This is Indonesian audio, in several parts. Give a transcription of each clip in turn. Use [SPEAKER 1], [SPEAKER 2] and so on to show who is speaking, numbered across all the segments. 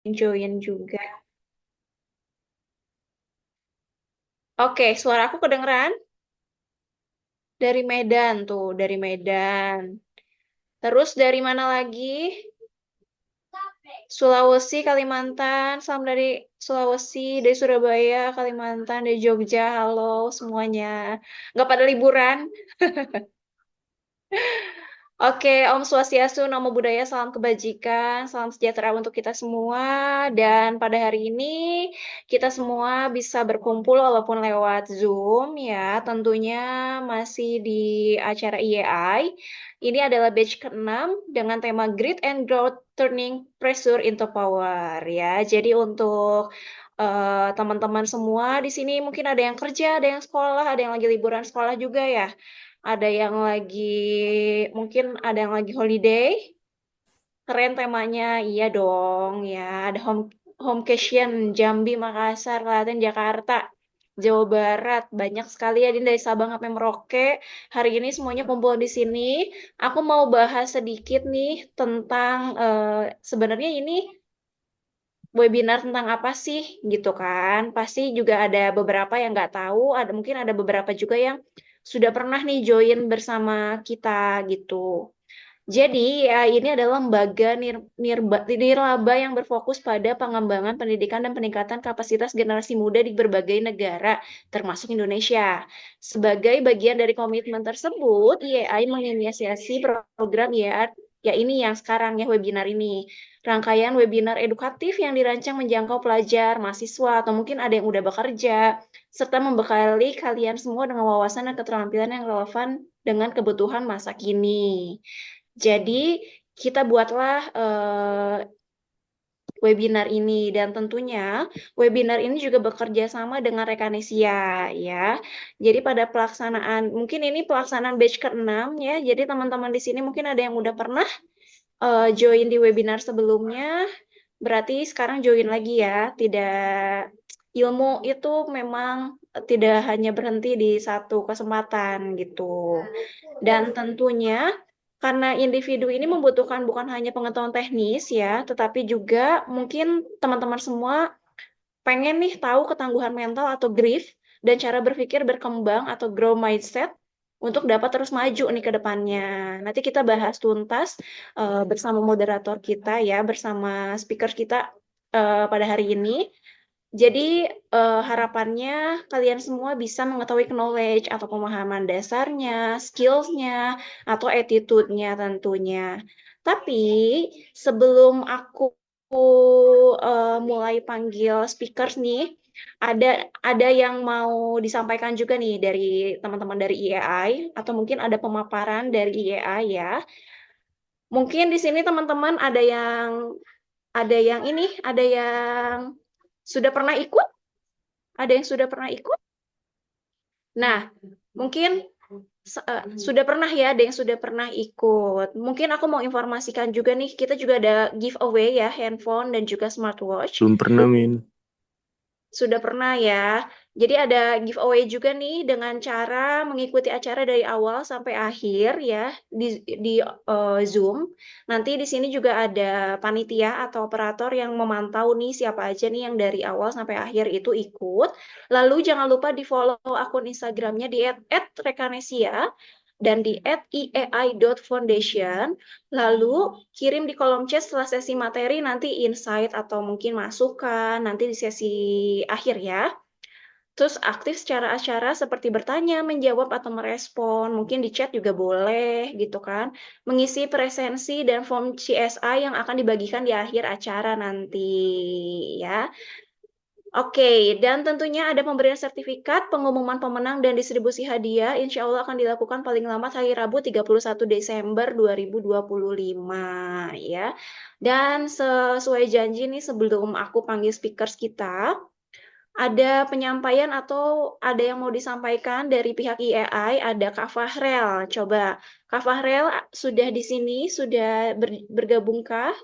[SPEAKER 1] join juga. Oke, suara aku kedengeran? Dari Medan tuh, dari Medan. Terus dari mana lagi? Sulawesi, Kalimantan. Salam dari Sulawesi, dari Surabaya, Kalimantan, dari Jogja. Halo semuanya. Nggak pada liburan? Oke, Om Swastiastu, Namo Buddhaya, salam kebajikan, salam sejahtera untuk kita semua. Dan pada hari ini kita semua bisa berkumpul walaupun lewat Zoom ya. Tentunya masih di acara IAI. Ini adalah batch ke-6 dengan tema Grit and Growth Turning Pressure into Power ya. Jadi untuk teman-teman semua di sini mungkin ada yang kerja, ada yang sekolah, ada yang lagi liburan sekolah juga ya. Ada yang lagi, mungkin ada yang lagi holiday. Keren temanya, iya dong ya. Ada Homecation, Jambi, Makassar, Klaten, Jakarta, Jawa Barat. Banyak sekali ya, ini dari Sabang sampai Merauke. Hari ini semuanya kumpul di sini. Aku mau bahas sedikit nih tentang sebenarnya ini webinar tentang apa sih gitu kan. Pasti juga ada beberapa yang nggak tahu, ada mungkin ada beberapa juga yang sudah pernah nih join bersama kita gitu. Jadi ya ini adalah lembaga nirlaba yang berfokus pada pengembangan pendidikan dan peningkatan kapasitas generasi muda di berbagai negara, termasuk Indonesia. Sebagai bagian dari komitmen tersebut, IAI menginisiasi program IAR, ya ini yang sekarang ya webinar ini. Rangkaian webinar edukatif yang dirancang menjangkau pelajar, mahasiswa, atau mungkin ada yang udah bekerja, serta membekali kalian semua dengan wawasan dan keterampilan yang relevan dengan kebutuhan masa kini. Jadi kita buatlah webinar ini dan tentunya webinar ini juga bekerja sama dengan Rekanesia ya. Jadi pada pelaksanaan mungkin ini pelaksanaan batch ke-6 ya. Jadi teman-teman di sini mungkin ada yang udah pernah join di webinar sebelumnya, berarti sekarang join lagi ya. Tidak, ilmu itu memang tidak hanya berhenti di satu kesempatan gitu. Dan tentunya karena individu ini membutuhkan bukan hanya pengetahuan teknis ya, tetapi juga mungkin teman-teman semua pengen nih tahu ketangguhan mental atau grief dan cara berpikir berkembang atau grow mindset untuk dapat terus maju nih ke depannya. Nanti kita bahas tuntas bersama moderator kita ya, bersama speaker kita pada hari ini. Jadi harapannya kalian semua bisa mengetahui knowledge atau pemahaman dasarnya, skills-nya, atau attitude-nya tentunya. Tapi sebelum aku mulai panggil speakers nih, ada yang mau disampaikan juga nih dari teman-teman dari IAI atau mungkin ada pemaparan dari IAI ya. Mungkin di sini teman-teman ada yang sudah pernah ikut, ada yang sudah pernah ikut. Nah, mungkin sudah pernah ya, ada yang sudah pernah ikut. Mungkin aku mau informasikan juga nih, kita juga ada giveaway ya, handphone dan juga smartwatch.
[SPEAKER 2] Belum pernah, Min.
[SPEAKER 1] Sudah pernah ya. Jadi ada giveaway juga nih dengan cara mengikuti acara dari awal sampai akhir ya di Zoom. Nanti di sini juga ada panitia atau operator yang memantau nih siapa aja nih yang dari awal sampai akhir itu ikut. Lalu jangan lupa di-follow akun Instagramnya di @rekanesia dan di @iai.foundation. Lalu kirim di kolom chat setelah sesi materi nanti insight atau mungkin masukan nanti di sesi akhir ya. Terus aktif secara acara seperti bertanya, menjawab atau merespon. Mungkin di chat juga boleh gitu kan. Mengisi presensi dan form CSI yang akan dibagikan di akhir acara nanti ya. Oke, dan tentunya ada pemberian sertifikat, pengumuman pemenang, dan distribusi hadiah. Insya Allah akan dilakukan paling lambat hari Rabu 31 Desember 2025 ya. Dan sesuai janji nih sebelum aku panggil speakers kita, ada penyampaian atau ada yang mau disampaikan dari pihak IAI, ada Kak Fahrel. Coba, Kak Fahrel sudah di sini, sudah bergabungkah?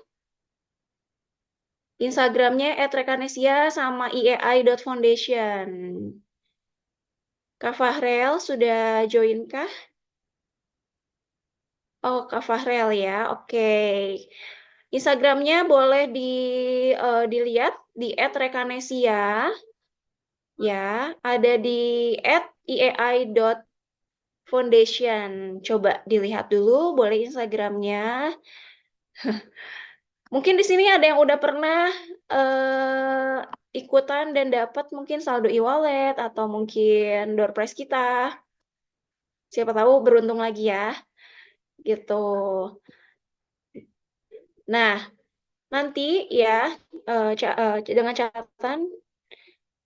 [SPEAKER 1] Instagramnya @rekanesia sama iai.foundation. Kak Fahrel sudah join kah? Oh, Kak Fahrel ya. Oke. Instagramnya boleh dilihat di @rekanesia ya, ada di @iai.foundation. Coba dilihat dulu, boleh Instagramnya. Mungkin di sini ada yang udah pernah eh, ikutan dan dapat mungkin saldo e-wallet atau mungkin door prize kita. Siapa tahu beruntung lagi ya, gitu. Nah, nanti ya dengan catatan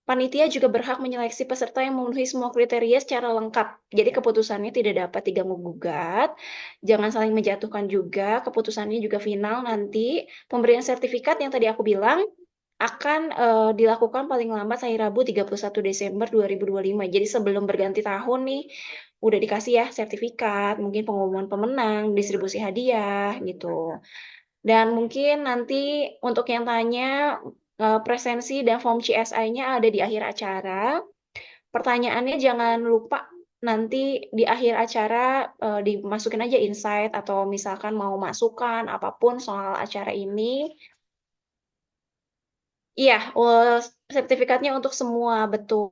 [SPEAKER 1] panitia juga berhak menyeleksi peserta yang memenuhi semua kriteria secara lengkap. Jadi keputusannya tidak dapat diganggu-gugat, jangan saling menjatuhkan juga, keputusannya juga final nanti. Pemberian sertifikat yang tadi aku bilang akan dilakukan paling lambat hari Rabu 31 Desember 2025. Jadi sebelum berganti tahun nih, udah dikasih ya sertifikat, mungkin pengumuman pemenang, distribusi hadiah gitu. Dan mungkin nanti untuk yang tanya presensi dan form CSI-nya ada di akhir acara. Pertanyaannya jangan lupa nanti di akhir acara dimasukin aja insight atau misalkan mau masukan apapun soal acara ini. Iya, sertifikatnya untuk semua betul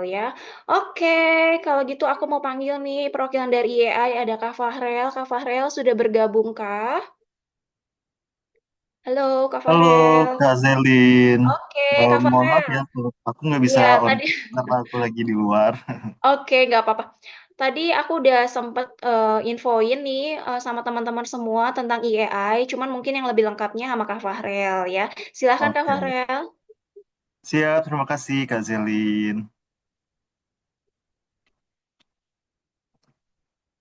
[SPEAKER 1] ya. Oke, kalau gitu aku mau panggil nih perwakilan dari IAI ada Kak Fahrel. Kak Fahrel sudah bergabungkah? Halo, Kak
[SPEAKER 2] Halo
[SPEAKER 1] Fahrel.
[SPEAKER 2] Kak Zelin.
[SPEAKER 1] Oke, Kak
[SPEAKER 2] Mohon maaf
[SPEAKER 1] Fahrel.
[SPEAKER 2] ya, aku nggak bisa
[SPEAKER 1] Iya,
[SPEAKER 2] on
[SPEAKER 1] tadi.
[SPEAKER 2] karena aku lagi di luar.
[SPEAKER 1] Oke, nggak apa-apa. Tadi aku udah sempet infoin nih sama teman-teman semua tentang IAI, cuman mungkin yang lebih lengkapnya sama Kak Fahrel ya. Silahkan Kak
[SPEAKER 2] Oke,
[SPEAKER 1] Fahrel.
[SPEAKER 2] siap. Terima kasih Kak Zelin.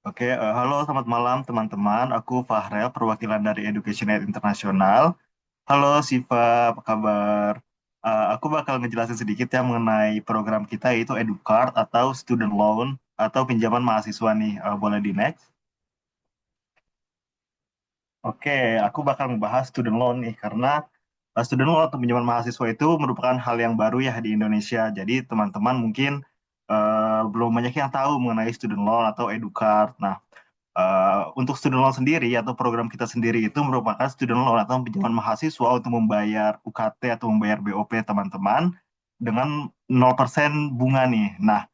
[SPEAKER 2] Oke, halo selamat malam teman-teman. Aku Fahrel, perwakilan dari Education Aid Internasional. Halo Siva, apa kabar? Aku bakal ngejelasin sedikit ya mengenai program kita yaitu EduCard atau Student Loan atau pinjaman mahasiswa nih. Boleh di next? Oke, aku bakal membahas student loan nih karena student loan atau pinjaman mahasiswa itu merupakan hal yang baru ya di Indonesia. Jadi teman-teman mungkin belum banyak yang tahu mengenai student loan atau educard. Nah, untuk student loan sendiri atau program kita sendiri itu merupakan student loan atau pinjaman mahasiswa untuk membayar UKT atau membayar BOP teman-teman dengan 0% bunga nih. Nah,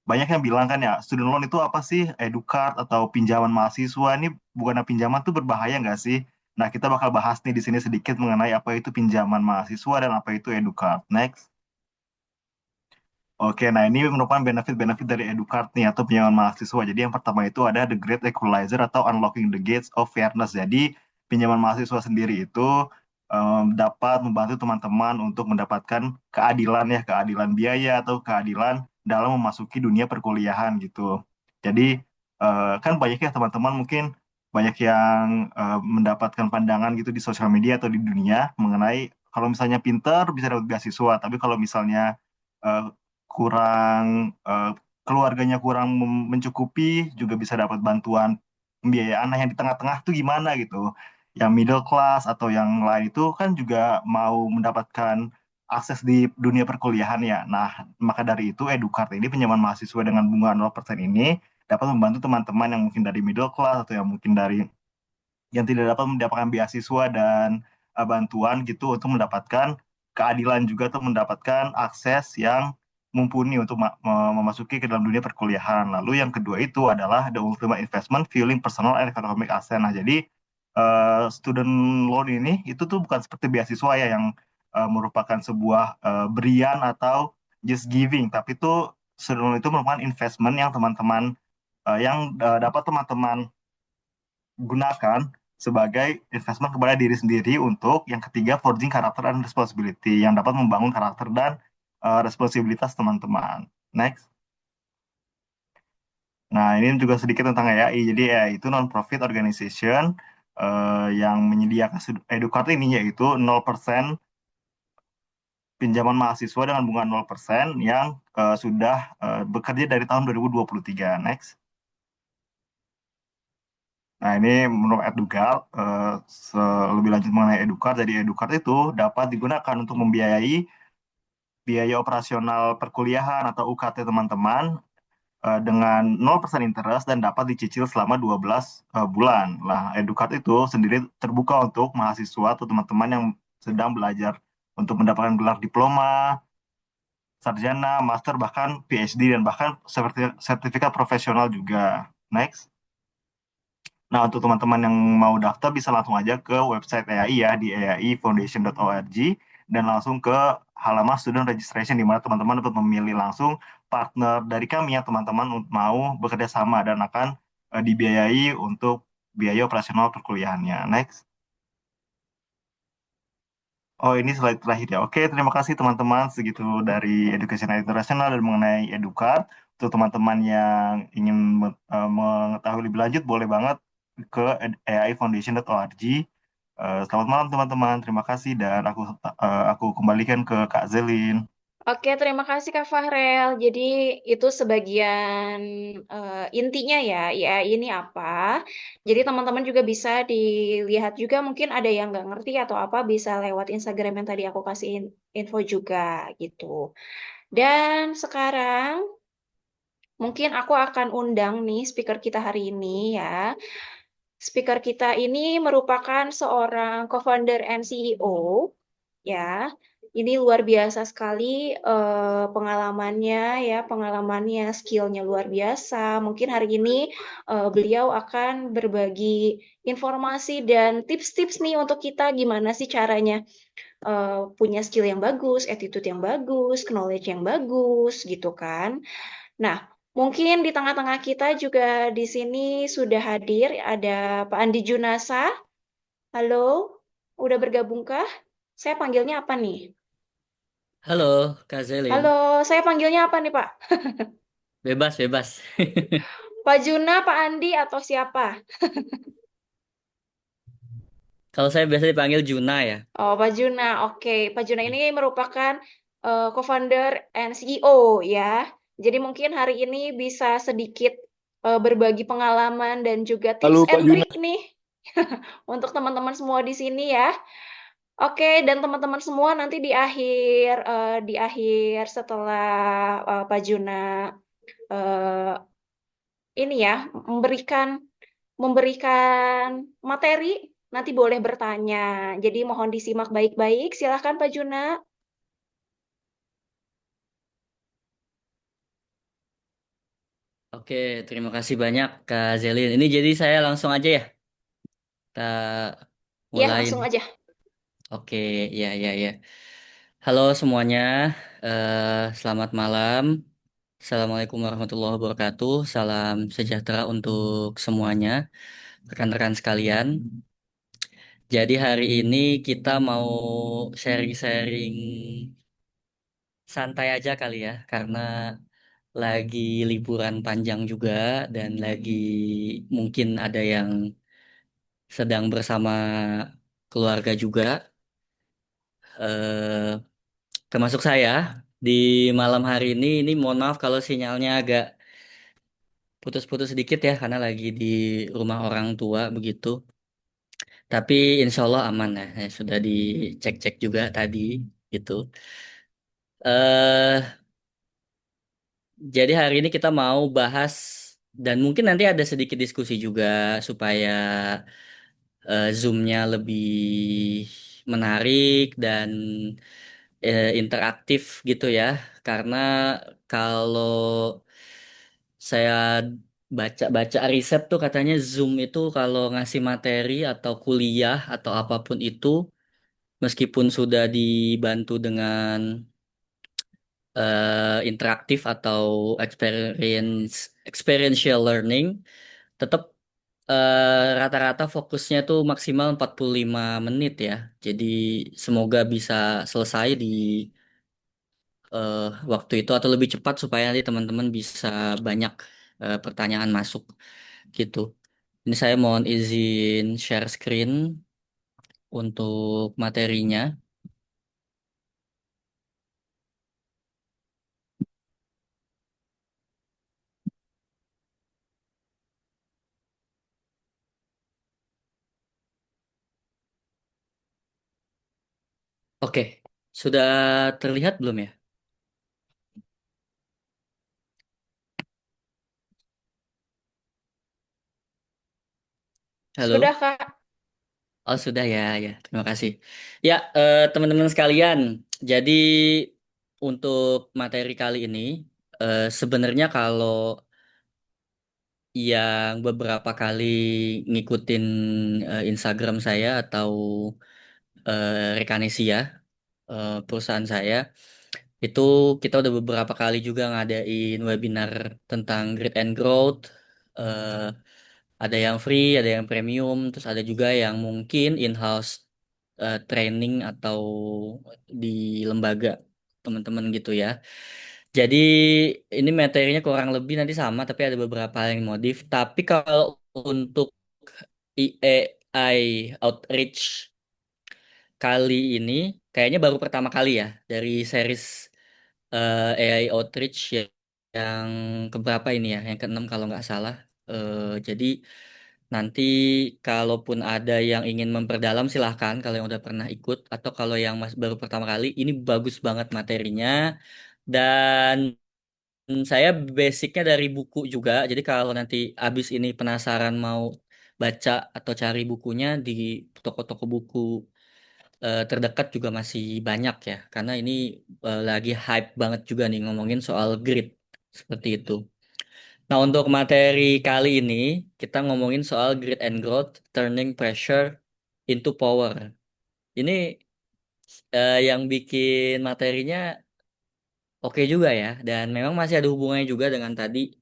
[SPEAKER 2] banyak yang bilang kan ya, student loan itu apa sih? Educard atau pinjaman mahasiswa ini bukan pinjaman tuh berbahaya nggak sih? Nah, kita bakal bahas nih di sini sedikit mengenai apa itu pinjaman mahasiswa dan apa itu Educard. Next. Oke, nah ini merupakan benefit-benefit dari Educard nih atau pinjaman mahasiswa. Jadi yang pertama itu ada the Great Equalizer atau Unlocking the Gates of Fairness. Jadi pinjaman mahasiswa sendiri itu dapat membantu teman-teman untuk mendapatkan keadilan ya, keadilan biaya atau keadilan dalam memasuki dunia perkuliahan gitu. Jadi kan banyak ya teman-teman mungkin banyak yang mendapatkan pandangan gitu di sosial media atau di dunia mengenai kalau misalnya pinter bisa dapat beasiswa, tapi kalau misalnya eh, kurang keluarganya kurang mencukupi juga bisa dapat bantuan pembiayaan. Nah, yang di tengah-tengah tuh gimana gitu? Yang middle class atau yang lain itu kan juga mau mendapatkan akses di dunia perkuliahan ya. Nah, maka dari itu Educard ini pinjaman mahasiswa dengan bunga 0% ini dapat membantu teman-teman yang mungkin dari middle class atau yang mungkin dari yang tidak dapat mendapatkan beasiswa dan bantuan gitu untuk mendapatkan keadilan juga atau mendapatkan akses yang mumpuni untuk memasuki ke dalam dunia perkuliahan. Lalu yang kedua itu adalah the ultimate investment fueling personal and economic asset. Nah, jadi student loan ini itu tuh bukan seperti beasiswa ya yang merupakan sebuah berian atau just giving, tapi itu student loan itu merupakan investment yang teman-teman yang dapat teman-teman gunakan sebagai investment kepada diri sendiri untuk yang ketiga forging karakter dan responsibility yang dapat membangun karakter dan responsibilitas teman-teman. Next. Nah, ini juga sedikit tentang EAI. Jadi EAI itu non-profit organization yang menyediakan Educard ini yaitu 0% pinjaman mahasiswa dengan bunga 0% yang sudah bekerja dari tahun 2023. Next. Nah, ini menurut Educard, lebih lanjut mengenai Educard, jadi Educard itu dapat digunakan untuk membiayai biaya operasional perkuliahan atau UKT teman-teman dengan 0% interest dan dapat dicicil selama 12 bulan. Nah, Educard itu sendiri terbuka untuk mahasiswa atau teman-teman yang sedang belajar untuk mendapatkan gelar diploma, sarjana, master, bahkan PhD, dan bahkan sertifikat profesional juga. Next. Nah, untuk teman-teman yang mau daftar bisa langsung aja ke website EAI ya di eaifoundation.org dan langsung ke halaman student registration di mana teman-teman dapat memilih langsung partner dari kami ya teman-teman mau bekerja sama dan akan dibiayai untuk biaya operasional perkuliahannya. Next. Oh, ini slide terakhir ya. Oke, terima kasih teman-teman. Segitu dari Education International dan mengenai Edukar. Untuk teman-teman yang ingin mengetahui lebih lanjut, boleh banget ke aifoundation.org. Selamat malam teman-teman. Terima kasih dan aku kembalikan ke Kak Zelin.
[SPEAKER 1] Oke, terima kasih Kak Fahrel. Jadi itu sebagian intinya ya, ya ini apa. Jadi teman-teman juga bisa dilihat juga mungkin ada yang nggak ngerti atau apa bisa lewat Instagram yang tadi aku kasih info juga gitu. Dan sekarang mungkin aku akan undang nih speaker kita hari ini ya. Speaker kita ini merupakan seorang co-founder and CEO ya. Ini luar biasa sekali pengalamannya ya, pengalamannya, skillnya luar biasa. Mungkin hari ini beliau akan berbagi informasi dan tips-tips nih untuk kita gimana sih caranya punya skill yang bagus, attitude yang bagus, knowledge yang bagus gitu kan. Nah, mungkin di tengah-tengah kita juga di sini sudah hadir ada Pak Andi Junasa. Halo, udah bergabungkah? Saya panggilnya apa nih?
[SPEAKER 3] Halo, Kak
[SPEAKER 1] Halo,
[SPEAKER 3] Zelin.
[SPEAKER 1] saya panggilnya apa nih, Pak?
[SPEAKER 3] Bebas, bebas.
[SPEAKER 1] Pak Juna, Pak Andi, atau siapa?
[SPEAKER 3] Kalau saya biasa dipanggil Juna ya.
[SPEAKER 1] Oh, Pak Juna. Oke, Pak Juna ini merupakan co-founder and CEO ya. Jadi mungkin hari ini bisa sedikit berbagi pengalaman dan juga tips
[SPEAKER 4] Halo Pak
[SPEAKER 1] and
[SPEAKER 4] Juna.
[SPEAKER 1] trick nih untuk teman-teman semua di sini ya. Oke, dan teman-teman semua nanti di akhir setelah Pak Juna eh, ini ya memberikan memberikan materi, nanti boleh bertanya. Jadi mohon disimak baik-baik. Silahkan Pak Juna.
[SPEAKER 3] Oke, terima kasih banyak Kak Zelin. Ini jadi saya langsung aja ya. Kita
[SPEAKER 1] Ya, langsung
[SPEAKER 3] mulai.
[SPEAKER 1] aja.
[SPEAKER 3] Oke, ya, ya, ya. Halo semuanya. Selamat malam. Assalamualaikum warahmatullahi wabarakatuh. Salam sejahtera untuk semuanya, rekan-rekan sekalian. Jadi hari ini kita mau sharing-sharing santai aja kali ya, karena lagi liburan panjang juga dan lagi mungkin ada yang sedang bersama keluarga juga. eh Termasuk saya di malam hari ini mohon maaf kalau sinyalnya agak putus-putus sedikit ya karena lagi di rumah orang tua begitu. Tapi insya Allah aman ya. Sudah dicek-cek juga tadi gitu. eh Jadi hari ini kita mau bahas dan mungkin nanti ada sedikit diskusi juga supaya Zoom-nya lebih menarik dan interaktif gitu ya. Karena kalau saya baca-baca riset tuh katanya Zoom itu kalau ngasih materi atau kuliah atau apapun itu meskipun sudah dibantu dengan interaktif atau experiential learning tetap rata-rata fokusnya tuh maksimal 45 menit ya. Jadi semoga bisa selesai di eh, waktu itu atau lebih cepat supaya nanti teman-teman bisa banyak pertanyaan masuk gitu. Ini saya mohon izin share screen untuk materinya. Oke, sudah terlihat belum ya? Halo.
[SPEAKER 1] Sudah, Kak.
[SPEAKER 3] Oh, sudah ya, ya. Terima kasih. Ya, teman-teman sekalian. Jadi untuk materi kali ini, sebenarnya kalau yang beberapa kali ngikutin Instagram saya atau Rekanesia, perusahaan saya, itu kita udah beberapa kali juga ngadain webinar tentang Grit and Growth. eh, ada yang free, ada yang premium, terus ada juga yang mungkin in-house training atau di lembaga teman-teman gitu ya. Jadi ini materinya kurang lebih nanti sama, tapi ada beberapa hal yang modif. Tapi kalau untuk EAI Outreach kali ini, kayaknya baru pertama kali ya dari series AI Outreach yang keberapa ini ya, yang keenam kalau nggak salah. Jadi nanti kalaupun ada yang ingin memperdalam silahkan kalau yang udah pernah ikut atau kalau yang baru pertama kali, ini bagus banget materinya dan saya basicnya dari buku juga. Jadi kalau nanti abis ini penasaran mau baca atau cari bukunya di toko-toko buku terdekat juga masih banyak ya, karena ini lagi hype banget juga nih ngomongin soal grit seperti itu. Nah, untuk materi kali ini kita ngomongin soal grit and growth, turning pressure into power. Ini yang bikin materinya oke juga ya, dan memang masih ada hubungannya juga dengan tadi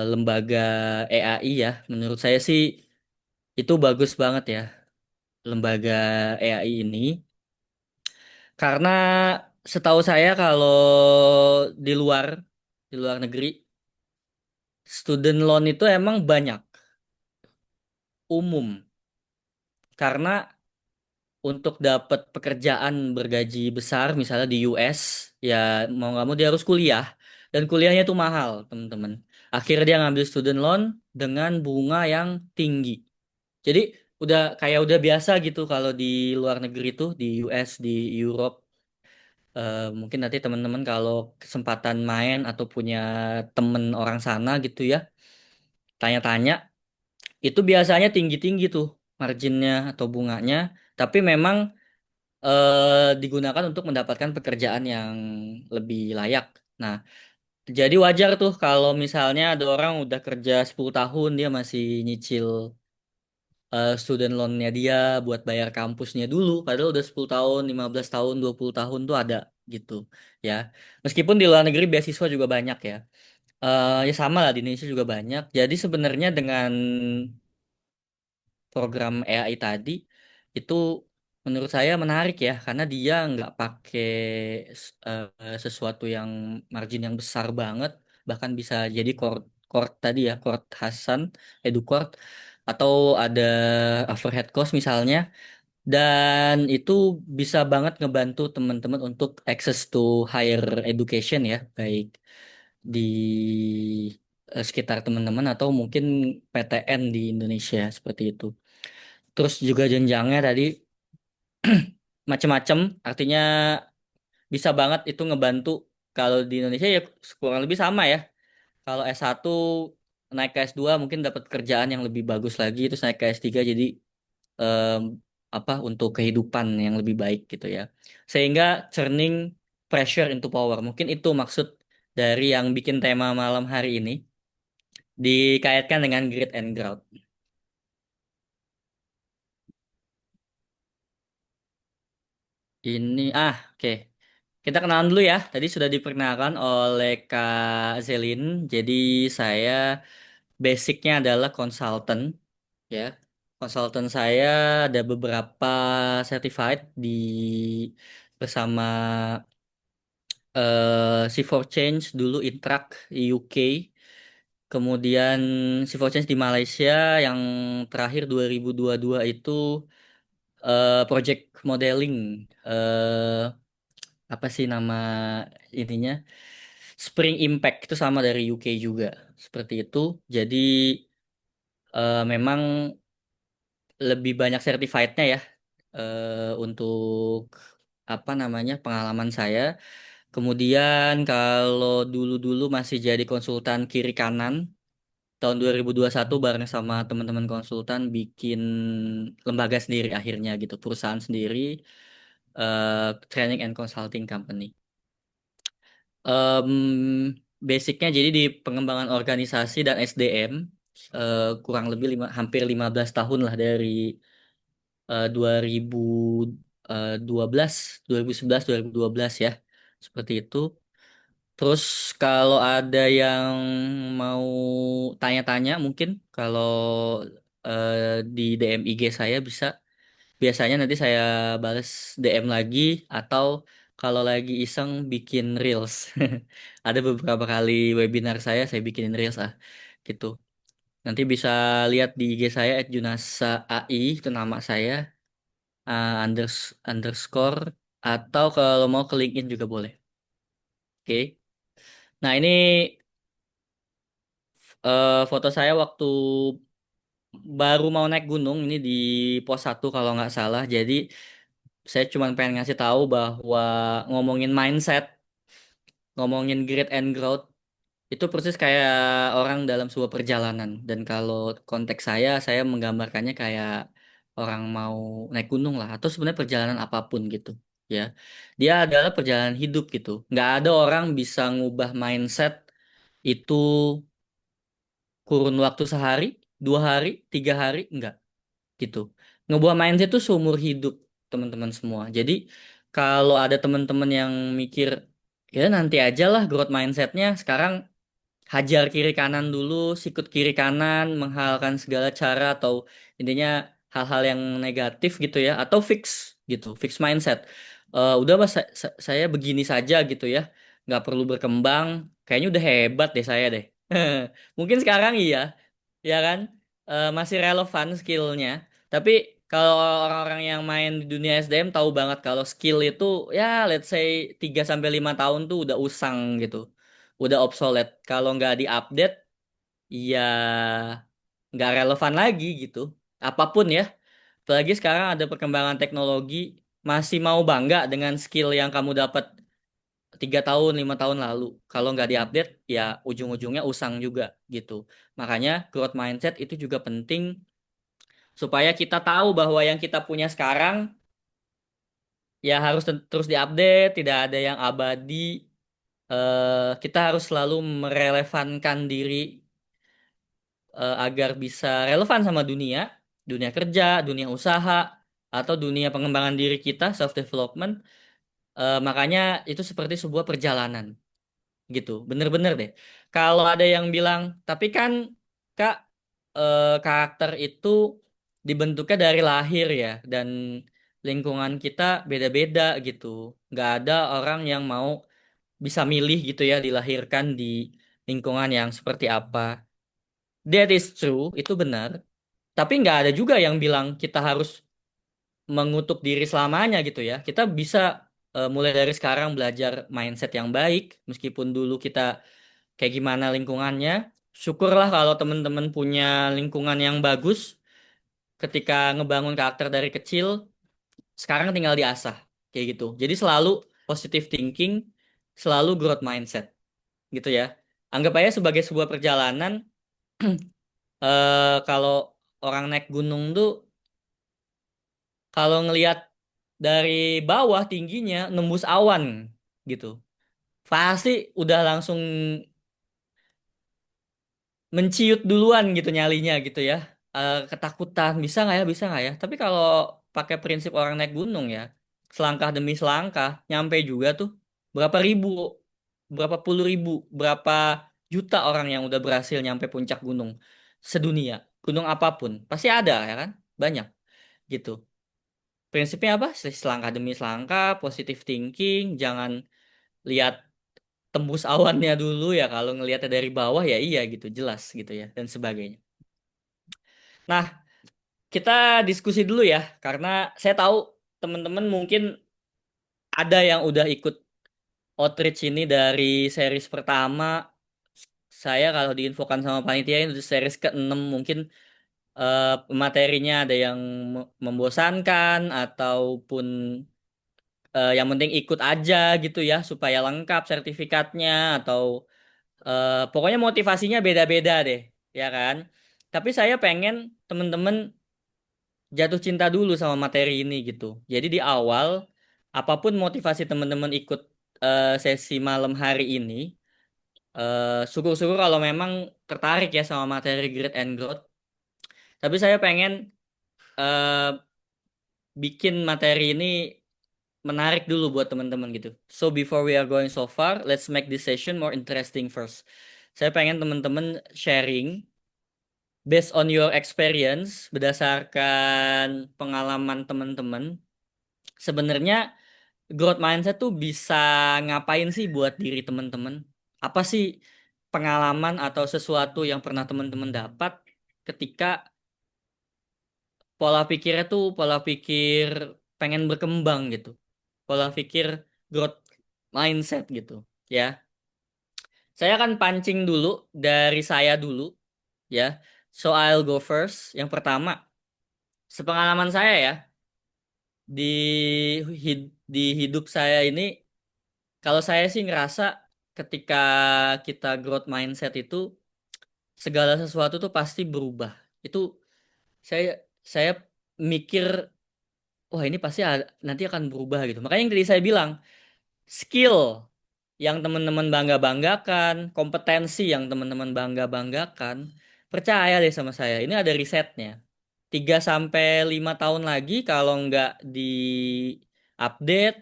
[SPEAKER 3] lembaga EAI ya. Menurut saya sih itu bagus banget ya lembaga EAI ini. Karena setahu saya kalau di luar di luar negeri student loan itu emang banyak umum karena untuk dapat pekerjaan bergaji besar misalnya di US ya mau nggak mau dia harus kuliah dan kuliahnya itu mahal teman-teman. Akhirnya dia ngambil student loan dengan bunga yang tinggi. Jadi udah biasa gitu kalau di luar negeri tuh di US di Europe. Mungkin nanti teman-teman kalau kesempatan main atau punya temen orang sana gitu ya, tanya-tanya, itu biasanya tinggi-tinggi tuh marginnya atau bunganya, tapi memang digunakan untuk mendapatkan pekerjaan yang lebih layak. Nah, jadi wajar tuh kalau misalnya ada orang udah kerja 10 tahun dia masih nyicil student loan-nya dia buat bayar kampusnya dulu, padahal udah 10 tahun, 15 tahun, 20 tahun tuh ada gitu ya. Meskipun di luar negeri beasiswa juga banyak ya. Ya sama lah di Indonesia juga banyak. Jadi sebenarnya dengan program AI tadi itu menurut saya menarik ya karena dia nggak pakai sesuatu yang margin yang besar banget, bahkan bisa jadi core tadi ya, core Hasan, EduCort atau ada overhead cost misalnya, dan itu bisa banget ngebantu teman-teman untuk access to higher education ya, baik di sekitar teman-teman atau mungkin PTN di Indonesia seperti itu. Terus juga jenjangnya tadi macam-macam, artinya bisa banget itu ngebantu kalau di Indonesia ya kurang lebih sama ya. Kalau S1 naik ke S2 mungkin dapat kerjaan yang lebih bagus lagi, terus naik ke S3 jadi em, apa untuk kehidupan yang lebih baik gitu ya. Sehingga turning pressure into power. Mungkin itu maksud dari yang bikin tema malam hari ini dikaitkan dengan grit and growth. Ini oke. Kita kenalan dulu ya. Tadi sudah diperkenalkan oleh Kak Zelin. Jadi saya basicnya adalah konsultan ya. Konsultan saya ada beberapa certified di bersama C4 Change dulu Interact di UK. Kemudian C4 Change di Malaysia yang terakhir 2022 itu project modeling. Apa sih nama ininya? Spring Impact itu sama dari UK juga. Seperti itu. Jadi memang lebih banyak certified-nya ya untuk apa namanya pengalaman saya. Kemudian kalau dulu-dulu masih jadi konsultan kiri kanan, tahun 2021 bareng sama teman-teman konsultan bikin lembaga sendiri akhirnya gitu, perusahaan sendiri, training and consulting company. Em, Basicnya jadi di pengembangan organisasi dan SDM, kurang lebih hampir 15 tahun lah dari 2012, 2011, 2012 ya. Seperti itu. Terus kalau ada yang mau tanya-tanya mungkin kalau eh, di DM IG saya bisa. Biasanya nanti saya bales DM lagi atau kalau lagi iseng bikin Reels. Ada beberapa kali webinar saya bikinin Reels gitu. Nanti bisa lihat di IG saya @junasa_ai itu nama saya, underscore, atau kalau mau ke LinkedIn juga boleh. Oke. Nah, ini foto saya waktu baru mau naik gunung ini di pos 1 kalau nggak salah. Jadi saya cuma pengen ngasih tahu bahwa ngomongin mindset, ngomongin grit and growth itu persis kayak orang dalam sebuah perjalanan. Dan kalau konteks saya menggambarkannya kayak orang mau naik gunung lah, atau sebenarnya perjalanan apapun gitu. Ya, dia adalah perjalanan hidup gitu. Nggak ada orang bisa ngubah mindset itu kurun waktu sehari, 2 hari, 3 hari, enggak gitu. Ngebuah mindset itu seumur hidup, teman-teman semua. Jadi kalau ada teman-teman yang mikir, ya nanti aja lah growth mindsetnya, sekarang hajar kiri kanan dulu, sikut kiri kanan, menghalalkan segala cara atau intinya hal-hal yang negatif gitu ya, atau gitu, fix mindset. Udah mas, saya begini saja gitu ya, nggak perlu berkembang. Kayaknya udah hebat deh saya deh. Mungkin sekarang iya, ya kan. Masih relevan skillnya. Tapi kalau orang-orang yang main di dunia SDM tahu banget kalau skill itu ya let's say 3 sampai 5 tahun tuh udah usang gitu. Udah obsolete. Kalau nggak diupdate, ya nggak relevan lagi gitu. Apapun ya. Apalagi sekarang ada perkembangan teknologi, masih mau bangga dengan skill yang kamu dapat 3 tahun, 5 tahun lalu. Kalau nggak diupdate, ya ujung-ujungnya usang juga gitu. Makanya growth mindset itu juga penting supaya kita tahu bahwa yang kita punya sekarang ya harus terus diupdate, tidak ada yang abadi. Kita harus selalu merelevankan diri agar bisa relevan sama dunia, dunia kerja, dunia usaha, atau dunia pengembangan diri kita, self development. Makanya itu seperti sebuah perjalanan gitu, bener-bener deh. Kalau ada yang bilang, tapi kan Kak, karakter itu dibentuknya dari lahir ya, dan lingkungan kita beda-beda gitu. Nggak ada orang yang mau bisa milih gitu ya, dilahirkan di lingkungan yang seperti apa. That is true, itu benar. Tapi nggak ada juga yang bilang kita harus mengutuk diri selamanya gitu ya. Kita bisa mulai dari sekarang belajar mindset yang baik, meskipun dulu kita kayak gimana lingkungannya. Syukurlah kalau teman-teman punya lingkungan yang bagus ketika ngebangun karakter dari kecil, sekarang tinggal diasah kayak gitu. Jadi selalu positive thinking, selalu growth mindset gitu ya. Anggap aja sebagai sebuah perjalanan. Kalau orang naik gunung tuh kalau ngelihat dari bawah tingginya nembus awan gitu. Pasti udah langsung menciut duluan gitu nyalinya gitu ya. Ketakutan bisa nggak ya, bisa nggak ya. Tapi kalau pakai prinsip orang naik gunung ya, selangkah demi selangkah nyampe juga tuh. Berapa ribu, berapa puluh ribu, berapa juta orang yang udah berhasil nyampe puncak gunung sedunia, gunung apapun pasti ada ya kan, banyak gitu. Prinsipnya apa? Selangkah demi selangkah, positive thinking, jangan lihat tembus awannya dulu ya. Kalau ngelihatnya dari bawah ya iya gitu, jelas gitu ya, dan sebagainya. Nah, kita diskusi dulu ya, karena saya tahu teman-teman mungkin ada yang udah ikut outreach ini dari series pertama. Saya kalau diinfokan sama panitia ini udah series ke-6 mungkin. Materinya ada yang membosankan ataupun yang penting ikut aja gitu ya supaya lengkap sertifikatnya atau pokoknya motivasinya beda-beda deh. ya kan? Tapi saya pengen teman-teman jatuh cinta dulu sama materi ini gitu. Jadi di awal, apapun motivasi teman-teman ikut sesi malam hari ini, syukur-syukur kalau memang tertarik ya sama materi Grit and Growth. Tapi saya pengen eh, bikin materi ini menarik dulu buat teman-teman gitu. So before we are going so far, let's make this session more interesting first. Saya pengen teman-teman sharing based on your experience, berdasarkan pengalaman teman-teman. Sebenarnya growth mindset tuh bisa ngapain sih buat diri teman-teman? Apa sih pengalaman atau sesuatu yang pernah teman-teman dapat ketika pola pikirnya tuh pola pikir pengen berkembang gitu. Pola pikir growth mindset gitu, ya. Saya akan pancing dulu dari saya dulu, ya. So I'll go first. Yang pertama, sepengalaman saya ya, di di hidup saya ini, kalau saya sih ngerasa ketika kita growth mindset itu segala sesuatu tuh pasti berubah. Itu saya saya mikir, wah ini pasti nanti akan berubah gitu. Makanya yang tadi saya bilang, skill yang teman-teman bangga-banggakan, kompetensi yang teman-teman bangga-banggakan, percaya deh sama saya, ini ada risetnya. 3 sampai 5 tahun lagi kalau nggak di-update,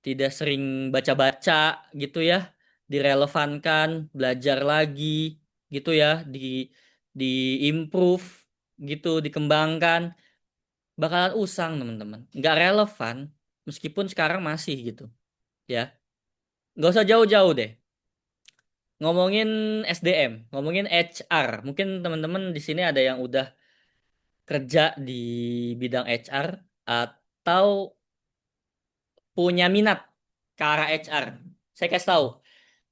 [SPEAKER 3] tidak sering baca-baca gitu ya, direlevankan, belajar lagi gitu ya, di-improve gitu, dikembangkan, bakalan usang teman-teman. Nggak relevan, meskipun sekarang masih gitu ya. Nggak usah jauh-jauh deh. Ngomongin SDM, ngomongin HR. Mungkin teman-teman di sini ada yang udah kerja di bidang HR atau punya minat ke arah HR. Saya kasih tahu,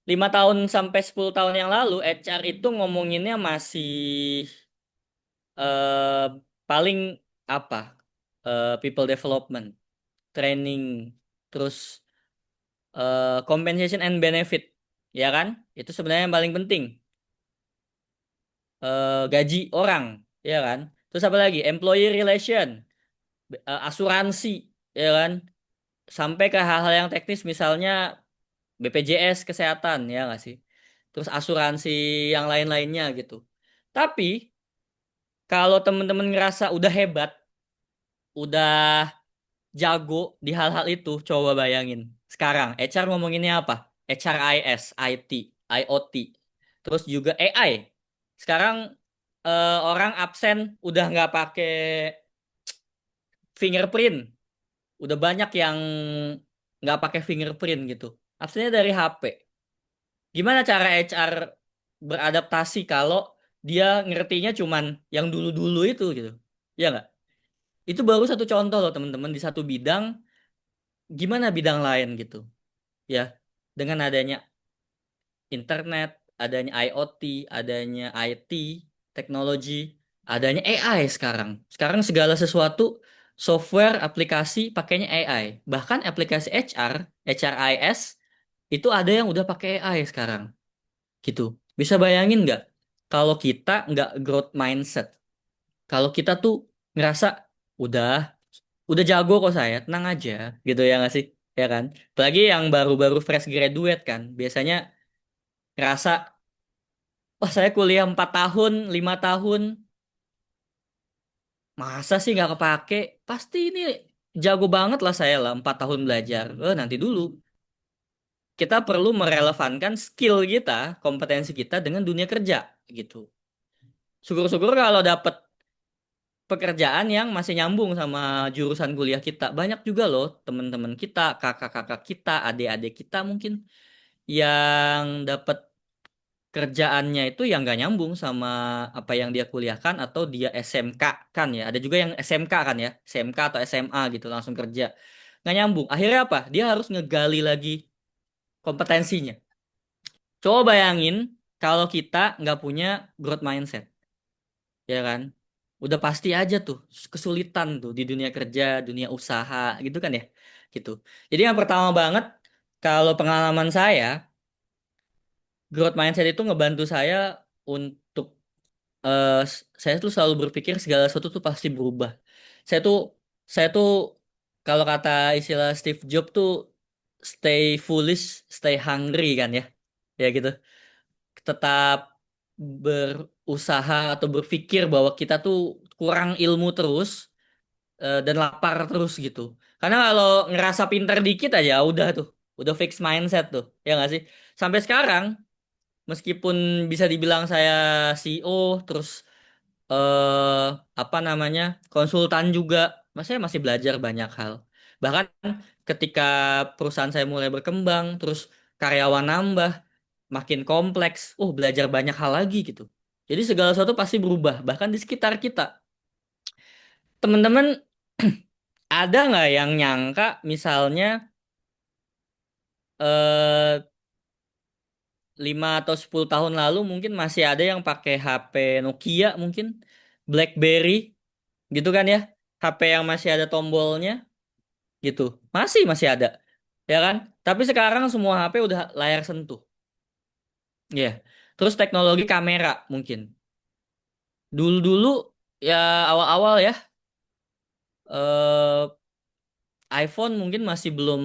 [SPEAKER 3] 5 tahun sampai 10 tahun yang lalu HR itu ngomonginnya masih eh, paling apa? People development, training, terus compensation and benefit, ya kan? Itu sebenarnya yang paling penting. Gaji orang, ya kan? Terus apa lagi? Employee relation, asuransi, ya kan? Sampai ke hal-hal yang teknis, misalnya BPJS kesehatan, ya nggak sih? Terus asuransi yang lain-lainnya gitu. Tapi kalau teman-teman ngerasa udah hebat, udah jago di hal-hal itu, coba bayangin. Sekarang HR ngomonginnya apa? HRIS, IT, IoT, terus juga AI. Sekarang orang absen udah nggak pakai fingerprint, udah banyak yang nggak pakai fingerprint gitu. Absennya dari HP. Gimana cara HR beradaptasi kalau dia ngertinya cuman yang dulu-dulu itu gitu? Ya nggak? Itu baru satu contoh loh teman-teman di satu bidang. Gimana bidang lain gitu? Ya, dengan adanya internet, adanya IoT, adanya IT, teknologi, adanya AI sekarang. Sekarang segala sesuatu software, aplikasi pakainya AI. Bahkan aplikasi HR, HRIS itu ada yang udah pakai AI sekarang. Gitu. Bisa bayangin nggak kalau kita nggak growth mindset? Kalau kita tuh ngerasa udah udah jago kok saya, tenang aja, gitu ya nggak sih? Ya kan? Apalagi yang baru-baru fresh graduate kan, biasanya ngerasa, wah saya kuliah 4 tahun, 5 tahun, masa sih nggak kepake? Pasti ini jago banget lah saya lah 4 tahun belajar. Nanti dulu. Kita perlu merelevankan skill kita, kompetensi kita dengan dunia kerja gitu. Syukur-syukur kalau dapat pekerjaan yang masih nyambung sama jurusan kuliah kita. Banyak juga loh teman-teman kita, kakak-kakak kita, adik-adik kita mungkin yang dapat kerjaannya itu yang gak nyambung sama apa yang dia kuliahkan atau dia SMK kan ya. Ada juga yang SMK kan ya, SMK atau SMA gitu langsung kerja. Nggak nyambung. Akhirnya apa? Dia harus ngegali lagi kompetensinya. Coba bayangin kalau kita nggak punya growth mindset, ya kan? Udah pasti aja tuh kesulitan tuh di dunia kerja, dunia usaha gitu kan ya. Gitu. Jadi yang pertama banget, kalau pengalaman saya, growth mindset itu ngebantu saya untuk saya tuh selalu berpikir segala sesuatu tuh pasti berubah. Saya tuh saya tuh kalau kata istilah Steve Jobs tuh stay foolish, stay hungry kan ya. Ya gitu. Tetap berusaha atau berpikir bahwa kita tuh kurang ilmu terus dan lapar terus gitu. Karena kalau ngerasa pinter dikit aja udah tuh, udah fix mindset tuh. Ya nggak sih? Sampai sekarang meskipun bisa dibilang saya CEO terus eh apa namanya konsultan juga, saya masih belajar banyak hal. Bahkan ketika perusahaan saya mulai berkembang, terus karyawan nambah, makin kompleks, belajar banyak hal lagi gitu. Jadi segala sesuatu pasti berubah, bahkan di sekitar kita. Teman-teman ada nggak yang nyangka misalnya eh 5 atau 10 tahun lalu mungkin masih ada yang pakai HP Nokia mungkin, BlackBerry gitu kan ya, HP yang masih ada tombolnya gitu, masih ada, ya kan? Tapi sekarang semua HP udah layar sentuh, ya. Terus teknologi kamera mungkin dulu-dulu ya awal-awal ya eh iPhone mungkin masih belum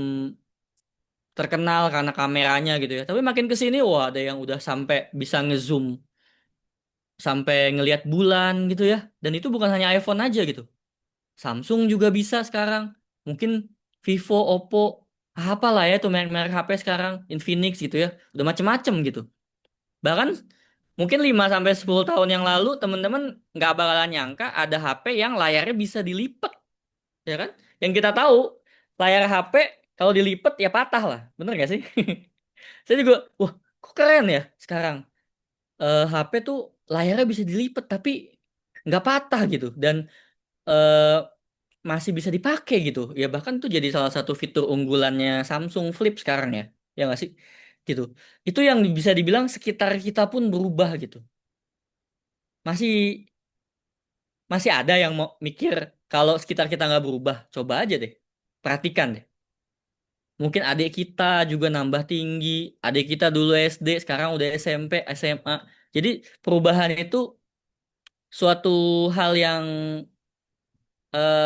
[SPEAKER 3] terkenal karena kameranya gitu ya. Tapi makin ke sini wah ada yang udah sampai bisa ngezoom sampai ngelihat bulan gitu ya. Dan itu bukan hanya iPhone aja gitu. Samsung juga bisa sekarang. Mungkin Vivo, Oppo, apalah ya tuh merek-merek HP sekarang, Infinix gitu ya. Udah macem-macem gitu. Bahkan mungkin 5 sampai 10 tahun yang lalu teman-teman nggak bakalan nyangka ada HP yang layarnya bisa dilipat, ya kan? Yang kita tahu layar HP kalau dilipat ya patah lah. Bener nggak sih? Saya juga, wah, kok keren ya sekarang. HP tuh layarnya bisa dilipat tapi nggak patah gitu dan eh, masih bisa dipakai gitu. Ya bahkan tuh jadi salah satu fitur unggulannya Samsung Flip sekarang ya. Ya nggak sih? Gitu. Itu yang bisa dibilang sekitar kita pun berubah gitu. Masih masih ada yang mau mikir kalau sekitar kita nggak berubah. Coba aja deh. Perhatikan deh. Mungkin adik kita juga nambah tinggi. Adik kita dulu SD, sekarang udah SMP, SMA. Jadi perubahan itu suatu hal yang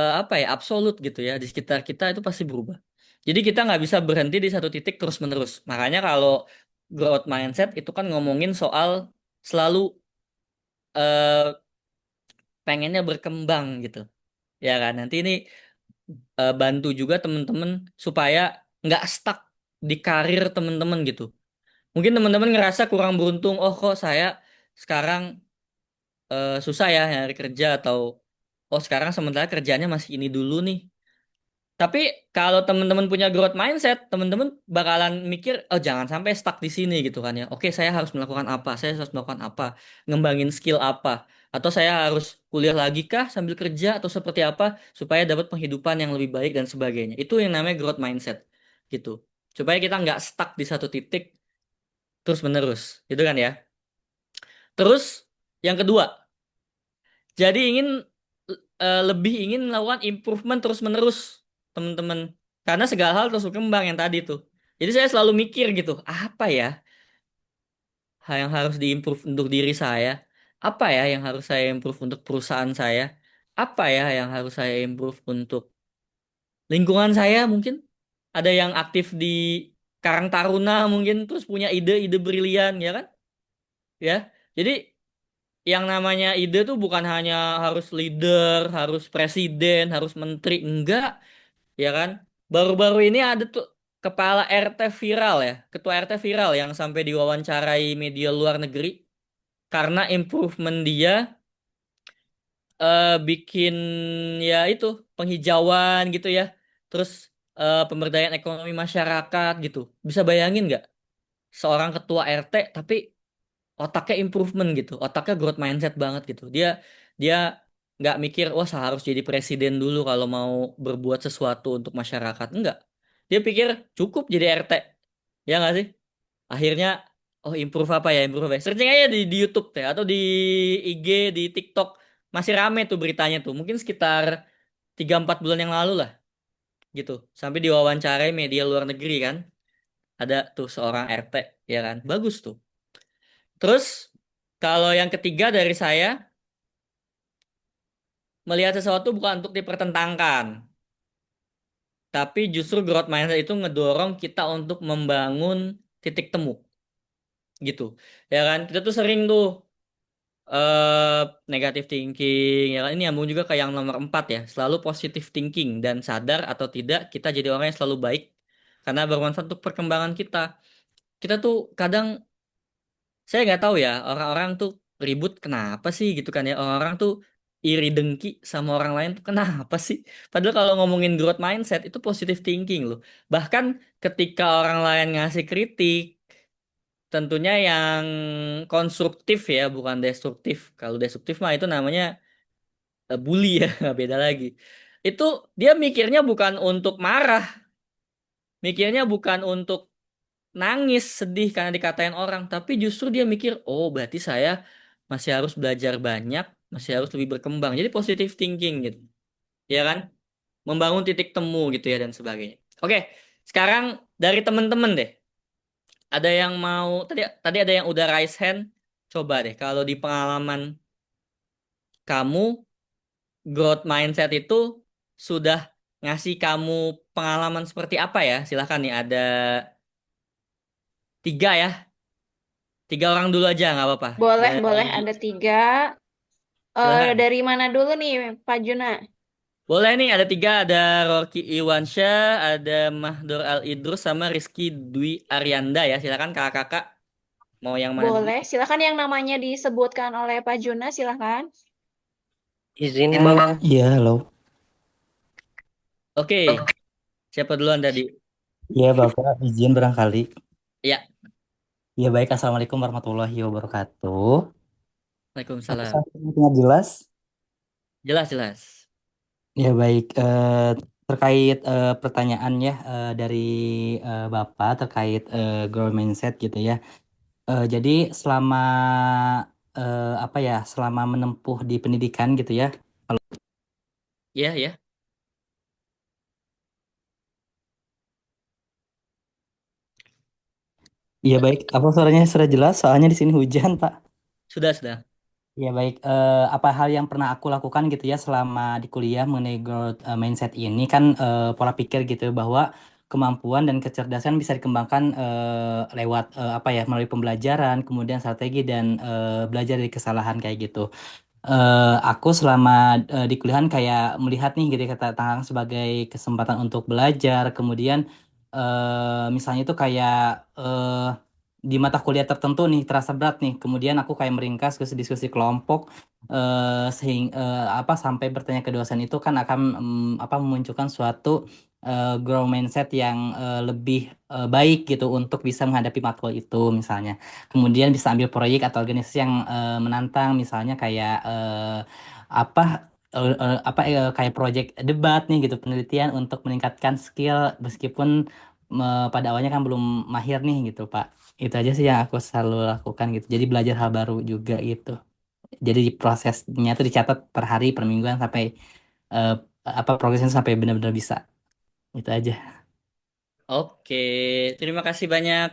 [SPEAKER 3] apa ya absolut gitu ya di sekitar kita itu pasti berubah. Jadi kita nggak bisa berhenti di satu titik terus menerus. Makanya kalau growth mindset itu kan ngomongin soal selalu eh, pengennya berkembang gitu, ya kan? Nanti ini bantu juga temen-temen supaya nggak stuck di karir temen-temen gitu. Mungkin teman-teman ngerasa kurang beruntung. Oh kok saya sekarang susah ya nyari kerja atau oh sekarang sementara kerjanya masih ini dulu nih. Tapi kalau teman-teman punya growth mindset, teman-teman bakalan mikir, oh jangan sampai stuck di sini gitu kan ya. Oke, saya harus melakukan apa? Saya harus melakukan apa? Ngembangin skill apa? Atau saya harus kuliah lagi kah sambil kerja atau seperti apa supaya dapat penghidupan yang lebih baik dan sebagainya. Itu yang namanya growth mindset gitu. Supaya kita nggak stuck di satu titik terus menerus, gitu kan ya. Terus yang kedua, jadi lebih ingin melakukan improvement terus-menerus, teman-teman. Karena segala hal terus berkembang yang tadi tuh. Jadi saya selalu mikir gitu, apa ya hal yang harus diimprove untuk diri saya? Apa ya yang harus saya improve untuk perusahaan saya? Apa ya yang harus saya improve untuk lingkungan saya mungkin? Ada yang aktif di Karang Taruna mungkin terus punya ide-ide brilian ya kan? Ya. Jadi yang namanya ide tuh bukan hanya harus leader, harus presiden, harus menteri, enggak, ya kan? Baru-baru ini ada tuh kepala RT viral ya, ketua RT viral yang sampai diwawancarai media luar negeri karena improvement dia bikin ya itu penghijauan gitu ya, terus pemberdayaan ekonomi masyarakat gitu. Bisa bayangin nggak seorang ketua RT tapi otaknya improvement gitu, otaknya growth mindset banget gitu. Dia dia nggak mikir wah saya harus jadi presiden dulu kalau mau berbuat sesuatu untuk masyarakat. Enggak. Dia pikir cukup jadi RT. Ya nggak sih? Akhirnya oh improve apa ya improve apa. Ya. Searching aja di YouTube teh atau di IG, di TikTok masih rame tuh beritanya tuh. Mungkin sekitar 3 4 bulan yang lalu lah gitu. Sampai diwawancarai media luar negeri kan. Ada tuh seorang RT ya kan. Bagus tuh. Terus Kalau yang ketiga dari saya, melihat sesuatu bukan untuk dipertentangkan, tapi justru growth mindset itu ngedorong kita untuk membangun titik temu, gitu. Ya kan? Kita tuh sering tuh negative thinking, ya kan? Ini nyambung juga ke yang nomor 4 ya. Selalu positive thinking dan sadar atau tidak kita jadi orang yang selalu baik karena bermanfaat untuk perkembangan kita. Kita tuh kadang saya nggak tahu ya orang-orang tuh ribut kenapa sih gitu kan ya, orang-orang tuh iri dengki sama orang lain tuh kenapa sih, padahal kalau ngomongin growth mindset itu positive thinking loh. Bahkan ketika orang lain ngasih kritik, tentunya yang konstruktif ya, bukan destruktif. Kalau destruktif mah itu namanya bully ya. Beda lagi. Itu dia mikirnya bukan untuk marah, mikirnya bukan untuk nangis sedih karena dikatain orang, tapi justru dia mikir, oh berarti saya masih harus belajar banyak, masih harus lebih berkembang. Jadi positive thinking gitu, ya kan? Membangun titik temu gitu ya dan sebagainya. Oke, sekarang dari temen-temen deh, ada yang mau tadi tadi ada yang udah raise hand, coba deh kalau di pengalaman kamu growth mindset itu sudah ngasih kamu pengalaman seperti apa ya? Silahkan nih ada tiga ya, tiga orang dulu aja nggak apa-apa.
[SPEAKER 1] Boleh,
[SPEAKER 3] Dari
[SPEAKER 1] boleh ada 3.
[SPEAKER 3] silahkan.
[SPEAKER 1] Dari mana dulu nih, Pak Juna?
[SPEAKER 3] Boleh nih ada tiga, ada Rocky Iwansyah, ada Mahdur Al Idrus sama Rizky Dwi Arianda ya. Silakan kakak-kakak mau yang mana dulu?
[SPEAKER 1] Boleh, silakan yang namanya disebutkan oleh Pak Juna, silakan.
[SPEAKER 4] Izin nih Bang.
[SPEAKER 5] Iya, halo.
[SPEAKER 3] Oke, siapa duluan tadi?
[SPEAKER 5] Iya, Bapak izin barangkali.
[SPEAKER 3] Ya,
[SPEAKER 5] Iya, baik. Assalamualaikum warahmatullahi wabarakatuh. Aku
[SPEAKER 3] Waalaikumsalam.
[SPEAKER 5] sampai dengar jelas.
[SPEAKER 3] Jelas jelas.
[SPEAKER 5] Ya, baik. Terkait pertanyaannya dari Bapak terkait growth mindset gitu ya. Jadi selama apa ya, selama menempuh di pendidikan gitu ya.
[SPEAKER 3] Iya ya,
[SPEAKER 5] Iya, baik. Apa suaranya sudah jelas? Soalnya di sini hujan, Pak.
[SPEAKER 3] sudah sudah.
[SPEAKER 5] Ya baik, apa hal yang pernah aku lakukan gitu ya selama di kuliah mengenai growth mindset ini kan pola pikir gitu bahwa kemampuan dan kecerdasan bisa dikembangkan lewat apa ya melalui pembelajaran, kemudian strategi dan belajar dari kesalahan kayak gitu. Aku selama di kuliahan kayak melihat nih gitu ya, kata Tangang sebagai kesempatan untuk belajar, kemudian misalnya itu kayak di mata kuliah tertentu nih terasa berat nih, kemudian aku kayak meringkas ke diskusi kelompok sehingga apa sampai bertanya ke dosen itu kan akan apa memunculkan suatu growth mindset yang lebih baik gitu untuk bisa menghadapi matkul itu misalnya. Kemudian bisa ambil proyek atau organisasi yang menantang misalnya kayak apa kayak proyek debat nih gitu penelitian untuk meningkatkan skill meskipun pada awalnya kan belum mahir nih gitu Pak. Itu aja sih yang aku selalu lakukan gitu. Jadi belajar hal baru juga gitu. Jadi prosesnya tuh dicatat per hari, per mingguan sampai eh, apa progresnya sampai benar-benar bisa. Itu aja.
[SPEAKER 3] Oke, terima kasih banyak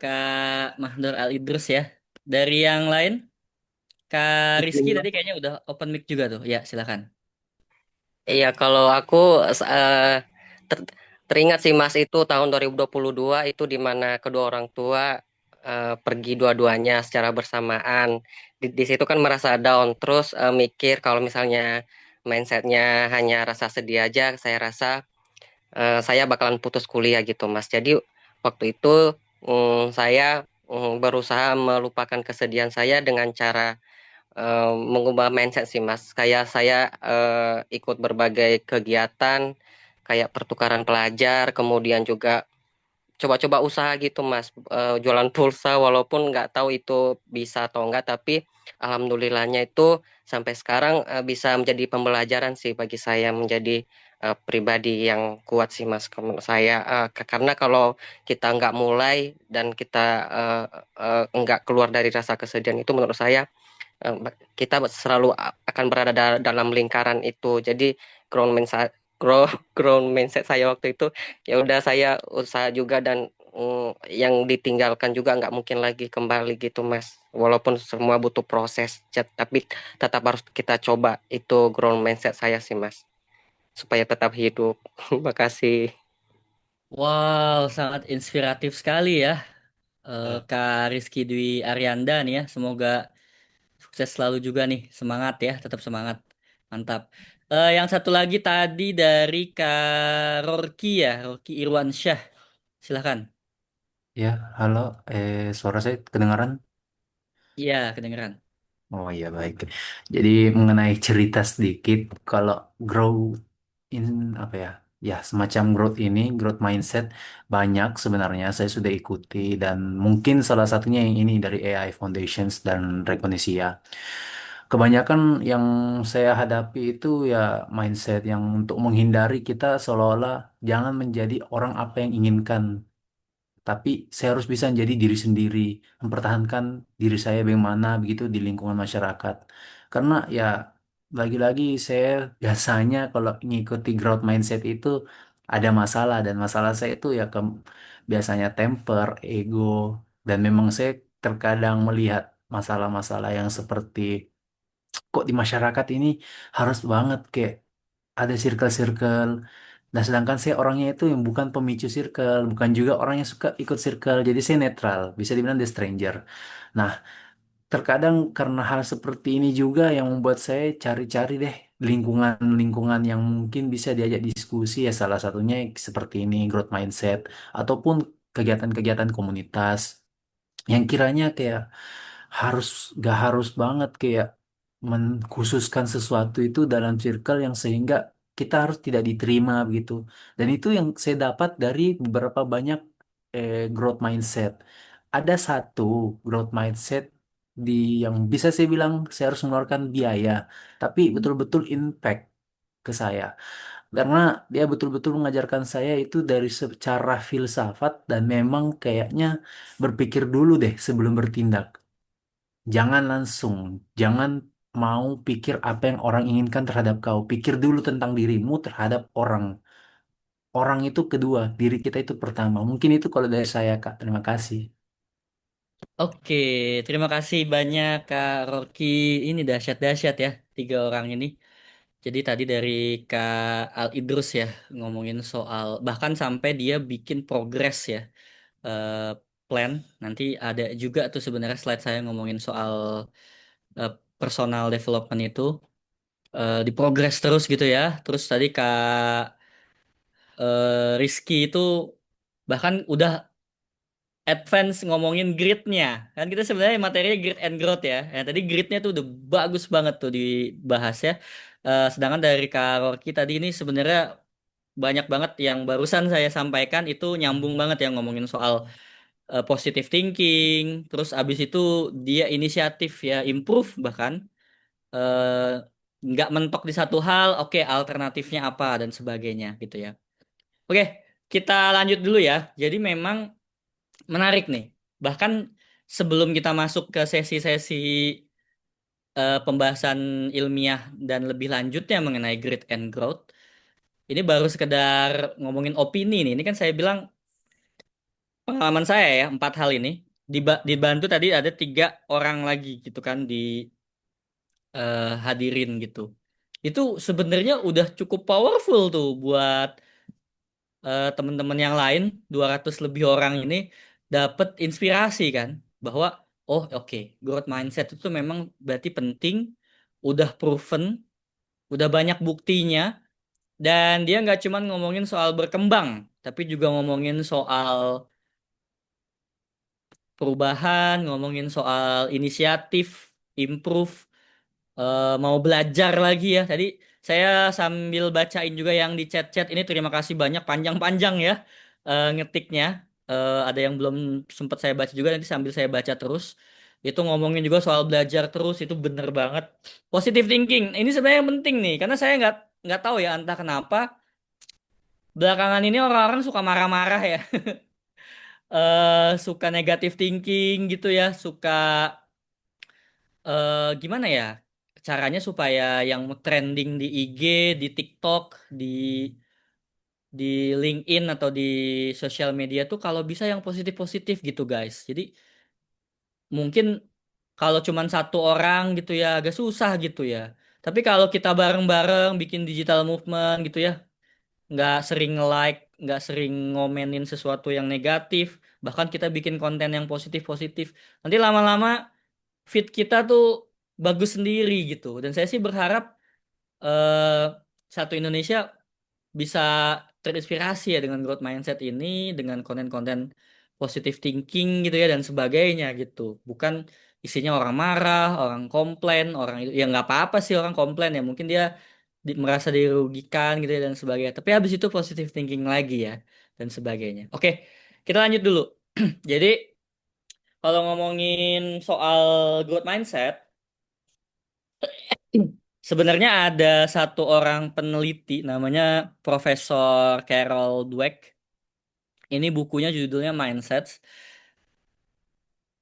[SPEAKER 3] Kak Mahdur Al Idrus ya. Dari yang lain, Kak Rizky tadi kayaknya udah open mic juga tuh. Ya, silakan.
[SPEAKER 4] Iya, kalau aku ter- teringat sih Mas itu tahun 2022 itu di mana kedua orang tua pergi dua-duanya secara bersamaan. Di situ kan merasa down, terus mikir kalau misalnya mindsetnya hanya rasa sedih aja, saya rasa saya bakalan putus kuliah gitu Mas. Jadi waktu itu saya berusaha melupakan kesedihan saya dengan cara mengubah mindset sih Mas. Kayak saya ikut berbagai kegiatan kayak pertukaran pelajar, kemudian juga coba-coba usaha gitu Mas. Jualan pulsa walaupun nggak tahu itu bisa atau enggak, tapi alhamdulillahnya itu sampai sekarang bisa menjadi pembelajaran sih bagi saya menjadi pribadi yang kuat sih Mas. Menurut saya karena kalau kita nggak mulai dan kita nggak keluar dari rasa kesedihan itu menurut saya kita selalu akan berada dalam lingkaran itu. Jadi ground mindset ground mindset saya waktu itu ya udah saya usaha juga dan yang ditinggalkan juga nggak mungkin lagi kembali gitu Mas. Walaupun semua butuh proses, tapi tetap harus kita coba. Itu ground mindset saya sih Mas, supaya tetap hidup. Makasih.
[SPEAKER 3] Wow, sangat inspiratif sekali ya,
[SPEAKER 2] Eh,
[SPEAKER 3] Kak Rizky Dwi Arianda nih ya. Semoga sukses selalu juga nih. Semangat ya, tetap semangat. Mantap. Yang satu lagi tadi dari Kak Rorki ya, Rorki Irwansyah. Silahkan.
[SPEAKER 6] Ya, halo, suara saya kedengaran?
[SPEAKER 3] Iya, kedengeran.
[SPEAKER 6] Oh iya, baik. Jadi mengenai cerita sedikit, kalau grow in apa ya, ya semacam growth ini, growth mindset banyak sebenarnya saya sudah ikuti dan mungkin salah satunya yang ini dari AI Foundations dan Rekonesia. Kebanyakan yang saya hadapi itu ya mindset yang untuk menghindari kita seolah-olah jangan menjadi orang apa yang inginkan, tapi saya harus bisa menjadi diri sendiri, mempertahankan diri saya bagaimana begitu di lingkungan masyarakat. Karena ya lagi-lagi saya biasanya kalau ngikuti growth mindset itu ada masalah dan masalah saya itu ya biasanya temper, ego, dan memang saya terkadang melihat masalah-masalah yang seperti kok di masyarakat ini harus banget kayak ada circle-circle. Nah, sedangkan saya orangnya itu yang bukan pemicu circle, bukan juga orang yang suka ikut circle. Jadi saya netral, bisa dibilang the stranger. Nah, terkadang karena hal seperti ini juga yang membuat saya cari-cari deh lingkungan-lingkungan yang mungkin bisa diajak diskusi ya salah satunya seperti ini growth mindset ataupun kegiatan-kegiatan komunitas yang kiranya kayak harus gak harus banget kayak mengkhususkan sesuatu itu dalam circle yang sehingga kita harus tidak diterima begitu. Dan itu yang saya dapat dari beberapa banyak growth mindset. Ada satu growth mindset di yang bisa saya bilang saya harus mengeluarkan biaya, tapi betul-betul impact ke saya. Karena dia betul-betul mengajarkan saya itu dari secara filsafat dan memang kayaknya berpikir dulu deh sebelum bertindak. Jangan langsung, jangan mau pikir apa yang orang inginkan terhadap kau. Pikir dulu tentang dirimu terhadap orang. Orang itu kedua, diri kita itu pertama. Mungkin itu kalau dari saya, Kak. Terima kasih.
[SPEAKER 3] Oke, terima kasih banyak Kak Rocky. Ini dahsyat-dahsyat ya, tiga orang ini. Jadi tadi dari Kak Al Idrus ya, ngomongin soal, bahkan sampai dia bikin progres ya, eh, plan. Nanti ada juga tuh sebenarnya slide saya ngomongin soal eh, personal development itu, di progres terus gitu ya. Terus tadi Kak Rizky itu bahkan udah advance ngomongin gridnya kan kita sebenarnya materinya grid and growth ya. Ya tadi gridnya tuh udah bagus banget tuh dibahas ya. Sedangkan dari Kak Rocky tadi ini sebenarnya banyak banget yang barusan saya sampaikan itu nyambung banget ya ngomongin soal positive thinking, terus abis itu dia inisiatif ya improve bahkan eh, nggak mentok di satu hal, oke alternatifnya apa dan sebagainya gitu ya. Oke, kita lanjut dulu ya. Jadi memang menarik nih. Bahkan sebelum kita masuk ke sesi-sesi pembahasan ilmiah dan lebih lanjutnya mengenai grit and growth, ini baru sekedar ngomongin opini nih. Ini kan saya bilang pengalaman saya ya, empat hal ini. Dibantu tadi ada tiga orang lagi gitu kan hadirin gitu. Itu sebenarnya udah cukup powerful tuh buat teman-teman yang lain 200 lebih orang ini dapat inspirasi kan bahwa oh oke, growth mindset itu memang berarti penting, udah proven, udah banyak buktinya, dan dia nggak cuma ngomongin soal berkembang tapi juga ngomongin soal perubahan, ngomongin soal inisiatif, improve, mau belajar lagi ya. Tadi saya sambil bacain juga yang di chat-chat ini, terima kasih banyak panjang-panjang ya ngetiknya. Ada yang belum sempat saya baca juga, nanti sambil saya baca terus. Itu ngomongin juga soal belajar terus, itu bener banget. Positive thinking, ini sebenarnya yang penting nih, karena saya nggak tahu ya entah kenapa belakangan ini orang-orang suka marah-marah ya, suka negative thinking gitu ya, suka gimana ya caranya supaya yang trending di IG, di TikTok, di di LinkedIn atau di sosial media tuh kalau bisa yang positif-positif gitu guys. Jadi mungkin kalau cuman satu orang gitu ya agak susah gitu ya. Tapi kalau kita bareng-bareng bikin digital movement gitu ya, nggak sering like, nggak sering ngomenin sesuatu yang negatif, bahkan kita bikin konten yang positif-positif. Nanti lama-lama feed kita tuh bagus sendiri gitu. Dan saya sih berharap eh, satu Indonesia bisa terinspirasi ya dengan growth mindset ini, dengan konten-konten positive thinking gitu ya dan sebagainya gitu. Bukan isinya orang marah, orang komplain, orang itu ya nggak apa-apa sih orang komplain ya. Mungkin dia merasa dirugikan gitu ya dan sebagainya. Tapi habis itu positive thinking lagi ya dan sebagainya. Oke, kita lanjut dulu. Jadi kalau ngomongin soal growth mindset, sebenarnya ada satu orang peneliti namanya Profesor Carol Dweck. Ini bukunya judulnya Mindset.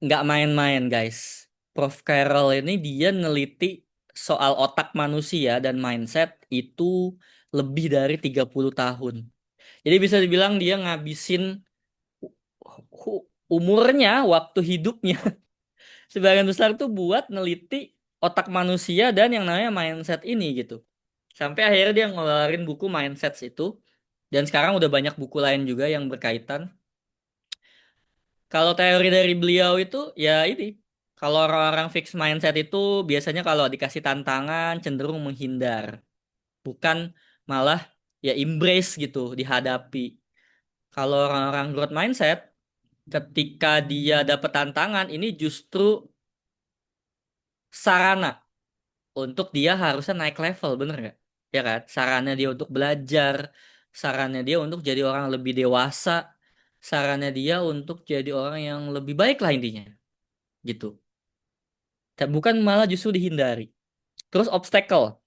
[SPEAKER 3] Nggak main-main, guys. Prof. Carol ini dia neliti soal otak manusia dan mindset itu lebih dari 30 tahun. Jadi bisa dibilang dia ngabisin umurnya, waktu hidupnya sebagian besar tuh buat neliti otak manusia dan yang namanya mindset ini gitu. Sampai akhirnya dia ngeluarin buku Mindsets itu. Dan sekarang udah banyak buku lain juga yang berkaitan. Kalau teori dari beliau itu ya ini. Kalau orang-orang fix mindset itu biasanya kalau dikasih tantangan cenderung menghindar. Bukan malah ya embrace gitu, dihadapi. Kalau orang-orang growth mindset, ketika dia dapat tantangan, ini justru sarana untuk dia harusnya naik level, bener nggak? Ya kan? Sarannya dia untuk belajar, sarannya dia untuk jadi orang lebih dewasa, sarannya dia untuk jadi orang yang lebih baik lah intinya, gitu. Bukan malah justru dihindari. Terus obstacle,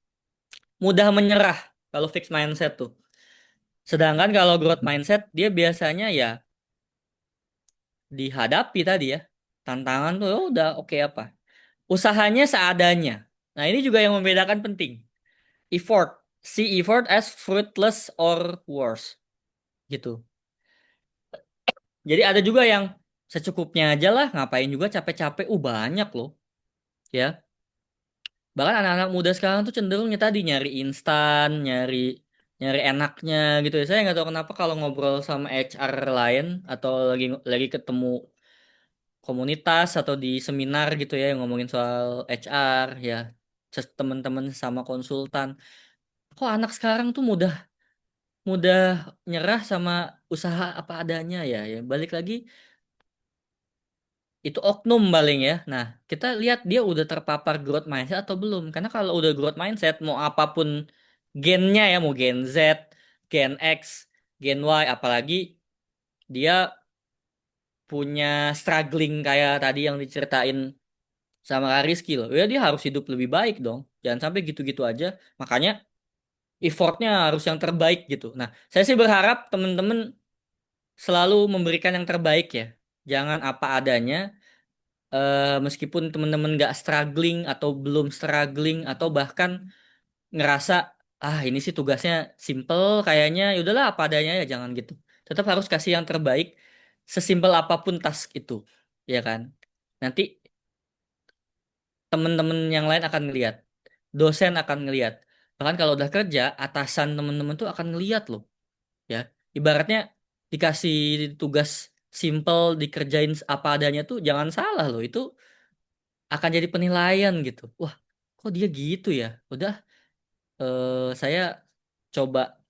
[SPEAKER 3] mudah menyerah kalau fixed mindset tuh. Sedangkan kalau growth mindset dia biasanya ya dihadapi tadi ya. Tantangan tuh ya udah oke apa. Usahanya seadanya. Nah, ini juga yang membedakan penting. Effort. See effort as fruitless or worse. Gitu. Jadi ada juga yang secukupnya aja lah, ngapain juga capek-capek. Banyak loh. Ya. Bahkan anak-anak muda sekarang tuh cenderungnya tadi nyari instan, nyari nyari enaknya gitu ya. Saya nggak tahu kenapa kalau ngobrol sama HR lain atau lagi ketemu komunitas atau di seminar gitu ya yang ngomongin soal HR ya, teman-teman sama konsultan. Kok anak sekarang tuh mudah mudah nyerah sama usaha apa adanya ya. Ya balik lagi itu oknum paling ya. Nah, kita lihat dia udah terpapar growth mindset atau belum. Karena kalau udah growth mindset, mau apapun gennya ya, mau gen Z, gen X, gen Y, apalagi dia punya struggling kayak tadi yang diceritain sama Kak Rizky loh. Ya dia harus hidup lebih baik dong. Jangan sampai gitu-gitu aja. Makanya effortnya harus yang terbaik gitu. Nah, saya sih berharap teman-teman selalu memberikan yang terbaik ya. Jangan apa adanya. Meskipun teman-teman nggak struggling atau belum struggling atau bahkan ngerasa ini sih tugasnya simple kayaknya ya udahlah apa adanya ya jangan gitu. Tetap harus kasih yang terbaik sesimpel apapun task itu, ya kan? Nanti teman-teman yang lain akan ngelihat, dosen akan ngelihat. Bahkan kalau udah kerja, atasan teman-teman tuh akan ngelihat loh, ya. Ibaratnya dikasih tugas simple dikerjain apa adanya tuh jangan salah loh itu akan jadi penilaian gitu. Wah, kok dia gitu ya? Udah, saya coba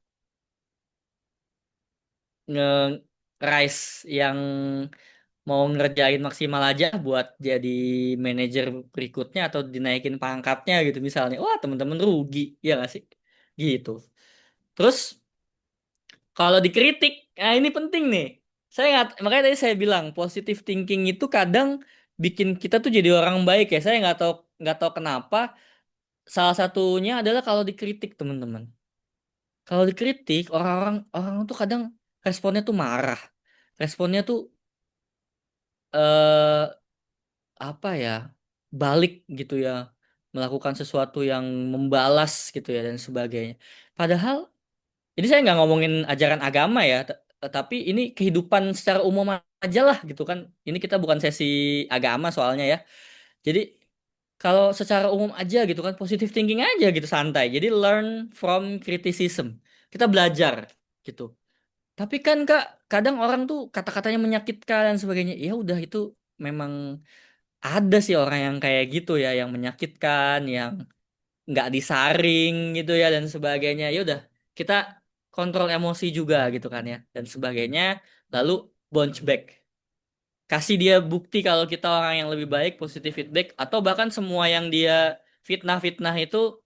[SPEAKER 3] nge-rise yang mau ngerjain maksimal aja buat jadi manajer berikutnya atau dinaikin pangkatnya gitu misalnya. Wah, temen-temen rugi, ya nggak sih? Gitu. Terus kalau dikritik, nah ini penting nih. Saya nggak, makanya tadi saya bilang positive thinking itu kadang bikin kita tuh jadi orang baik ya. Saya nggak tahu kenapa. Salah satunya adalah kalau dikritik teman-teman. Kalau dikritik orang tuh kadang responnya tuh marah. Responnya tuh eh apa ya? Balik gitu ya. Melakukan sesuatu yang membalas gitu ya dan sebagainya. Padahal Ini saya nggak ngomongin ajaran agama ya, tapi ini kehidupan secara umum aja lah gitu kan. Ini kita bukan sesi agama soalnya ya. Jadi kalau secara umum aja gitu kan, positive thinking aja gitu, santai. Jadi learn from criticism. Kita belajar gitu. Tapi kan Kak, kadang orang tuh kata-katanya menyakitkan dan sebagainya. Ya udah itu memang ada sih orang yang kayak gitu ya, yang menyakitkan, yang nggak disaring gitu ya dan sebagainya. Ya udah, kita kontrol emosi juga gitu kan ya dan sebagainya. Lalu bounce back. Kasih dia bukti kalau kita orang yang lebih baik, positif feedback atau bahkan semua yang dia fitnah-fitnah itu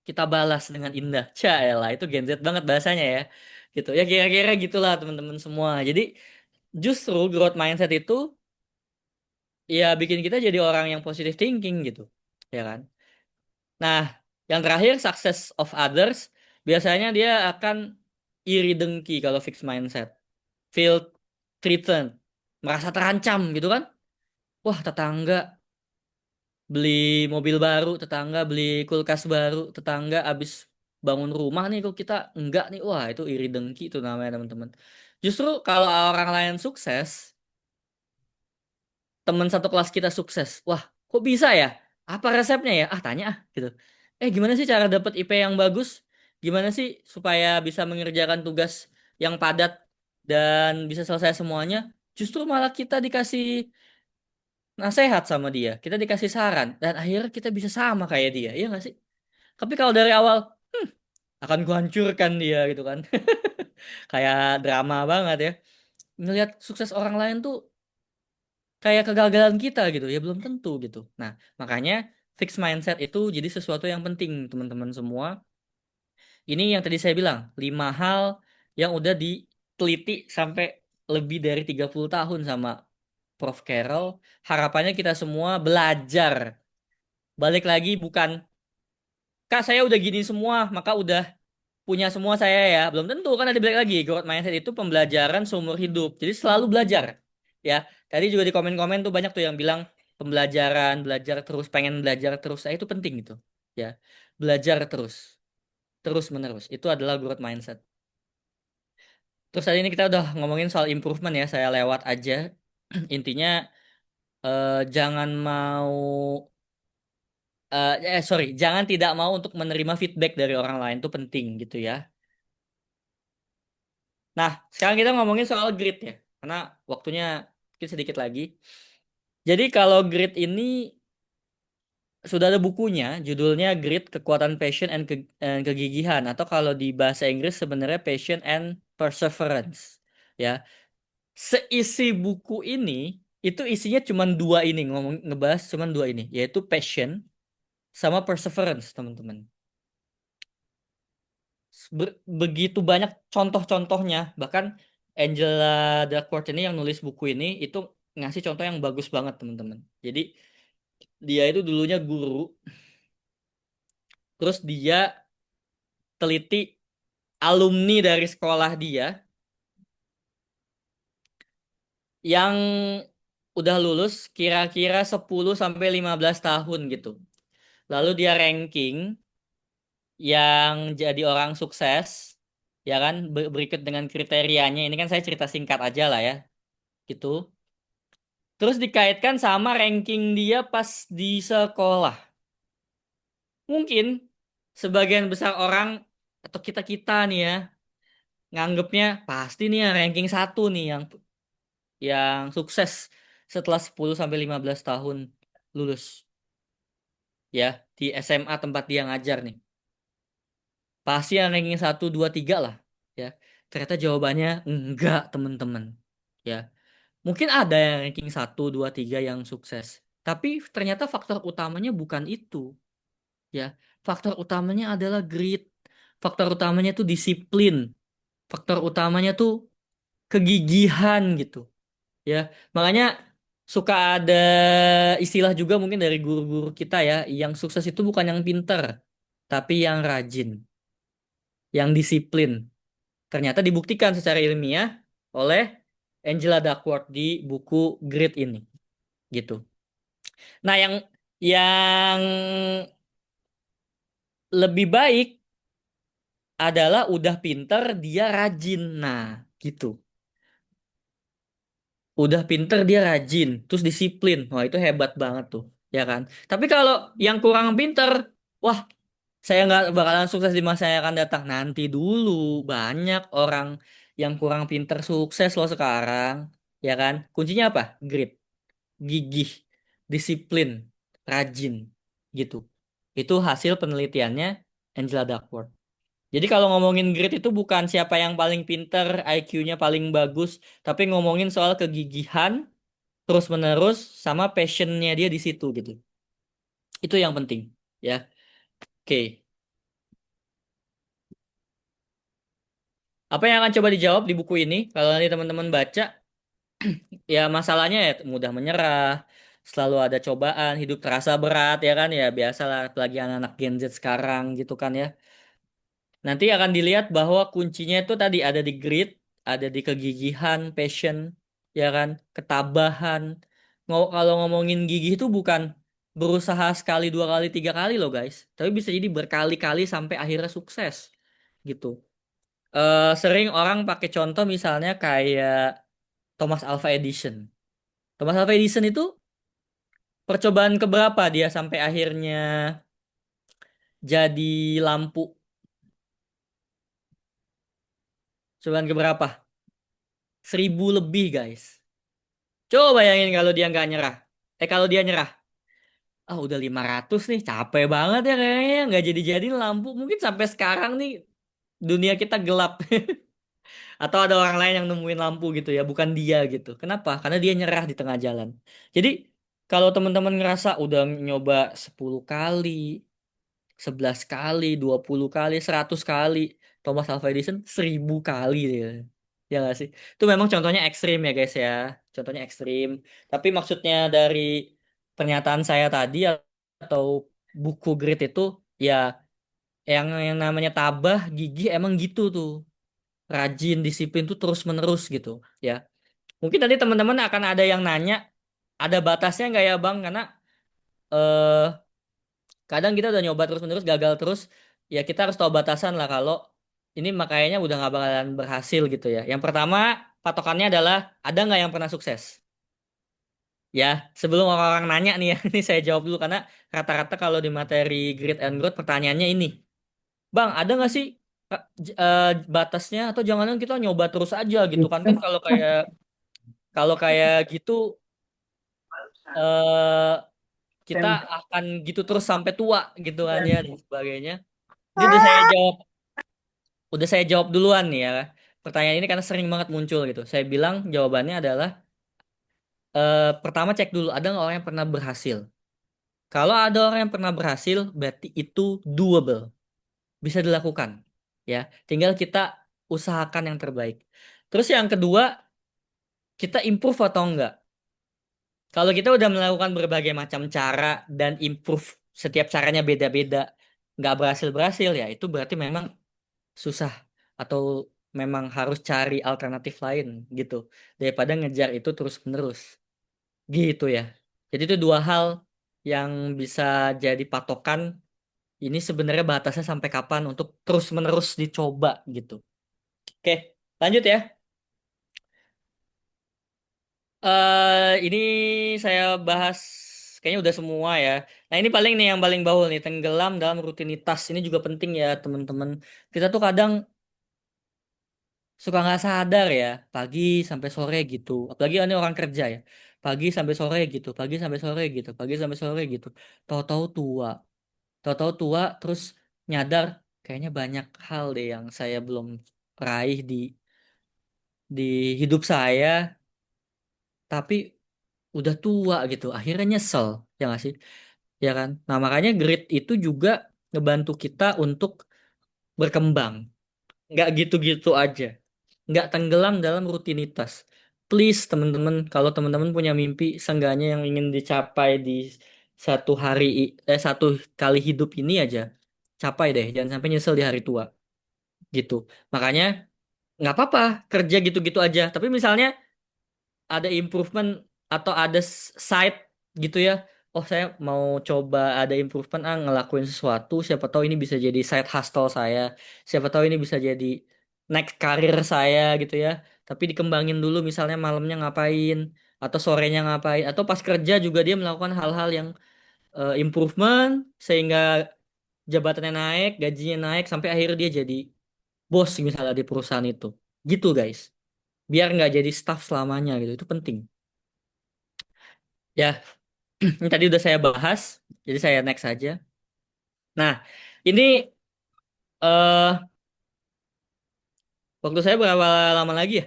[SPEAKER 3] kita balas dengan indah. Caelah, itu Gen Z banget bahasanya ya. Gitu. Ya kira-kira gitulah teman-teman semua. Jadi justru growth mindset itu ya bikin kita jadi orang yang positive thinking gitu. Ya kan? Nah, yang terakhir success of others biasanya dia akan iri dengki kalau fixed mindset. Feel threatened, merasa terancam gitu kan? Wah, tetangga beli mobil baru, tetangga beli kulkas baru, tetangga abis bangun rumah nih kok kita enggak nih. Wah, itu iri dengki itu namanya teman-teman. Justru kalau orang lain sukses, teman satu kelas kita sukses. Wah, kok bisa ya? Apa resepnya ya? Ah, tanya ah gitu. Gimana sih cara dapat IP yang bagus? Gimana sih supaya bisa mengerjakan tugas yang padat dan bisa selesai semuanya? Justru malah kita dikasih nasehat sama dia, kita dikasih saran dan akhirnya kita bisa sama kayak dia, iya nggak sih? Tapi kalau dari awal akan kuhancurkan dia gitu kan. Kayak drama banget ya. Ngelihat sukses orang lain tuh kayak kegagalan kita gitu ya, belum tentu gitu. Nah, makanya fixed mindset itu jadi sesuatu yang penting teman-teman semua. Ini yang tadi saya bilang, 5 hal yang udah diteliti sampai lebih dari 30 tahun sama Prof. Carol. Harapannya kita semua belajar. Balik lagi bukan, Kak saya udah gini semua, maka udah punya semua saya ya. Belum tentu kan, ada balik lagi. Growth mindset itu pembelajaran seumur hidup. Jadi selalu belajar. Ya, tadi juga di komen-komen tuh banyak tuh yang bilang pembelajaran, belajar terus, pengen belajar terus. Itu penting gitu. Ya, belajar terus, terus menerus. Itu adalah growth mindset. Terus tadi ini kita udah ngomongin soal improvement ya, saya lewat aja. Intinya jangan mau sorry, jangan tidak mau untuk menerima feedback dari orang lain itu penting gitu ya. Nah, sekarang kita ngomongin soal grit ya, karena waktunya mungkin sedikit lagi. Jadi kalau grit ini sudah ada bukunya, judulnya Grit, Kekuatan Passion and Kegigihan, atau kalau di bahasa Inggris sebenarnya Passion and Perseverance. Ya, seisi buku ini itu isinya cuma dua ini, ngebahas cuma dua ini, yaitu passion sama perseverance, teman-teman. Begitu banyak contoh-contohnya, bahkan Angela Duckworth ini yang nulis buku ini itu ngasih contoh yang bagus banget teman-teman. Jadi dia itu dulunya guru, terus dia teliti alumni dari sekolah dia yang udah lulus kira-kira 10 sampai 15 tahun gitu. Lalu dia ranking yang jadi orang sukses, ya kan, berikut dengan kriterianya. Ini kan saya cerita singkat aja lah ya, gitu. Terus dikaitkan sama ranking dia pas di sekolah. Mungkin sebagian besar orang atau kita-kita nih ya, nganggepnya pasti nih yang ranking 1 nih yang sukses setelah 10 sampai 15 tahun lulus ya di SMA tempat dia ngajar nih. Pasti yang ranking 1, 2, 3 lah ya. Ternyata jawabannya enggak, teman-teman. Ya. Mungkin ada yang ranking 1, 2, 3 yang sukses. Tapi ternyata faktor utamanya bukan itu. Ya. Faktor utamanya adalah grit. Faktor utamanya tuh disiplin. Faktor utamanya tuh kegigihan gitu. Ya. Makanya suka ada istilah juga mungkin dari guru-guru kita ya, yang sukses itu bukan yang pinter, tapi yang rajin, yang disiplin. Ternyata dibuktikan secara ilmiah oleh Angela Duckworth di buku Grit ini, gitu. Nah, yang lebih baik adalah udah pinter, dia rajin. Nah, gitu. Udah pinter, dia rajin, terus disiplin. Wah, itu hebat banget tuh, ya kan? Tapi kalau yang kurang pinter, wah, saya nggak bakalan sukses di masa yang akan datang. Nanti dulu, banyak orang yang kurang pinter sukses loh sekarang, ya kan? Kuncinya apa? Grit, gigih, disiplin, rajin, gitu. Itu hasil penelitiannya Angela Duckworth. Jadi kalau ngomongin grade itu bukan siapa yang paling pinter, IQ-nya paling bagus, tapi ngomongin soal kegigihan, terus-menerus, sama passionnya dia di situ gitu. Itu yang penting, ya. Oke. Apa yang akan coba dijawab di buku ini? Kalau nanti teman-teman baca, ya masalahnya ya mudah menyerah, selalu ada cobaan, hidup terasa berat, ya kan? Ya biasalah, apalagi anak-anak Gen Z sekarang gitu kan ya. Nanti akan dilihat bahwa kuncinya itu tadi ada di grit, ada di kegigihan, passion, ya kan, ketabahan. Kalau ngomongin gigih itu bukan berusaha sekali, dua kali, tiga kali loh guys, tapi bisa jadi berkali-kali sampai akhirnya sukses gitu. Sering orang pakai contoh misalnya kayak Thomas Alva Edison. Thomas Alva Edison itu percobaan keberapa dia sampai akhirnya jadi lampu? Cobaan keberapa? 1.000 lebih guys. Coba bayangin kalau dia nggak nyerah. Kalau dia nyerah. Ah udah 500 nih, capek banget ya kayaknya. Nggak jadi-jadi lampu. Mungkin sampai sekarang nih dunia kita gelap. Atau ada orang lain yang nemuin lampu gitu ya, bukan dia gitu. Kenapa? Karena dia nyerah di tengah jalan. Jadi kalau teman-teman ngerasa udah nyoba 10 kali, 11 kali, 20 kali, 100 kali. Thomas Alva Edison 1.000 kali dia. Ya nggak sih? Itu memang contohnya ekstrim ya guys ya. Contohnya ekstrim. Tapi maksudnya dari pernyataan saya tadi atau buku grit itu ya yang namanya tabah, gigih emang gitu tuh. Rajin, disiplin tuh terus menerus gitu ya. Mungkin tadi teman-teman akan ada yang nanya, ada batasnya nggak ya Bang? Karena eh kadang kita udah nyoba terus-menerus gagal terus, ya kita harus tahu batasan lah kalau ini makanya udah nggak bakalan berhasil gitu ya. Yang pertama patokannya adalah ada nggak yang pernah sukses? Ya, sebelum orang-orang nanya nih ya, ini saya jawab dulu karena rata-rata kalau di materi Grit and Growth pertanyaannya ini, Bang, ada nggak sih batasnya atau jangan-jangan kita nyoba terus aja gitu kan? Kan kalau kayak gitu eh kita akan gitu terus sampai tua gitu kan ya dan sebagainya. Ini udah saya jawab duluan nih ya. Pertanyaan ini karena sering banget muncul gitu. Saya bilang jawabannya adalah pertama cek dulu ada nggak orang yang pernah berhasil. Kalau ada orang yang pernah berhasil, berarti itu doable, bisa dilakukan. Ya, tinggal kita usahakan yang terbaik. Terus yang kedua, kita improve atau enggak. Kalau kita udah melakukan berbagai macam cara dan improve setiap caranya beda-beda, nggak berhasil-berhasil ya, itu berarti memang susah atau memang harus cari alternatif lain gitu daripada ngejar itu terus-menerus gitu ya. Jadi itu dua hal yang bisa jadi patokan ini sebenarnya batasnya sampai kapan untuk terus-menerus dicoba gitu. Oke, lanjut ya. Ini saya bahas kayaknya udah semua ya. Nah, ini paling nih yang paling bawah nih, tenggelam dalam rutinitas. Ini juga penting ya, teman-teman. Kita tuh kadang suka nggak sadar ya, pagi sampai sore gitu. Apalagi ini orang kerja ya. Pagi sampai sore gitu, pagi sampai sore gitu, pagi sampai sore gitu. Tahu-tahu tua. Tahu-tahu tua terus nyadar kayaknya banyak hal deh yang saya belum raih di hidup saya, tapi udah tua gitu. Akhirnya nyesel, ya nggak sih? Ya kan? Nah, makanya grit itu juga ngebantu kita untuk berkembang. Nggak gitu-gitu aja. Nggak tenggelam dalam rutinitas. Please, teman-teman, kalau teman-teman punya mimpi, seenggaknya yang ingin dicapai di satu kali hidup ini aja, capai deh. Jangan sampai nyesel di hari tua. Gitu. Makanya, nggak apa-apa kerja gitu-gitu aja. Tapi misalnya ada improvement atau ada side gitu ya, oh saya mau coba ada improvement ngelakuin sesuatu, siapa tahu ini bisa jadi side hustle saya, siapa tahu ini bisa jadi next karir saya gitu ya. Tapi dikembangin dulu misalnya malamnya ngapain atau sorenya ngapain atau pas kerja juga dia melakukan hal-hal yang improvement sehingga jabatannya naik, gajinya naik sampai akhirnya dia jadi bos misalnya di perusahaan itu. Gitu guys. Biar nggak jadi staff selamanya gitu. Itu penting. Ya, ini tadi udah saya bahas, jadi saya next aja. Nah, ini eh waktu saya berapa lama lagi ya?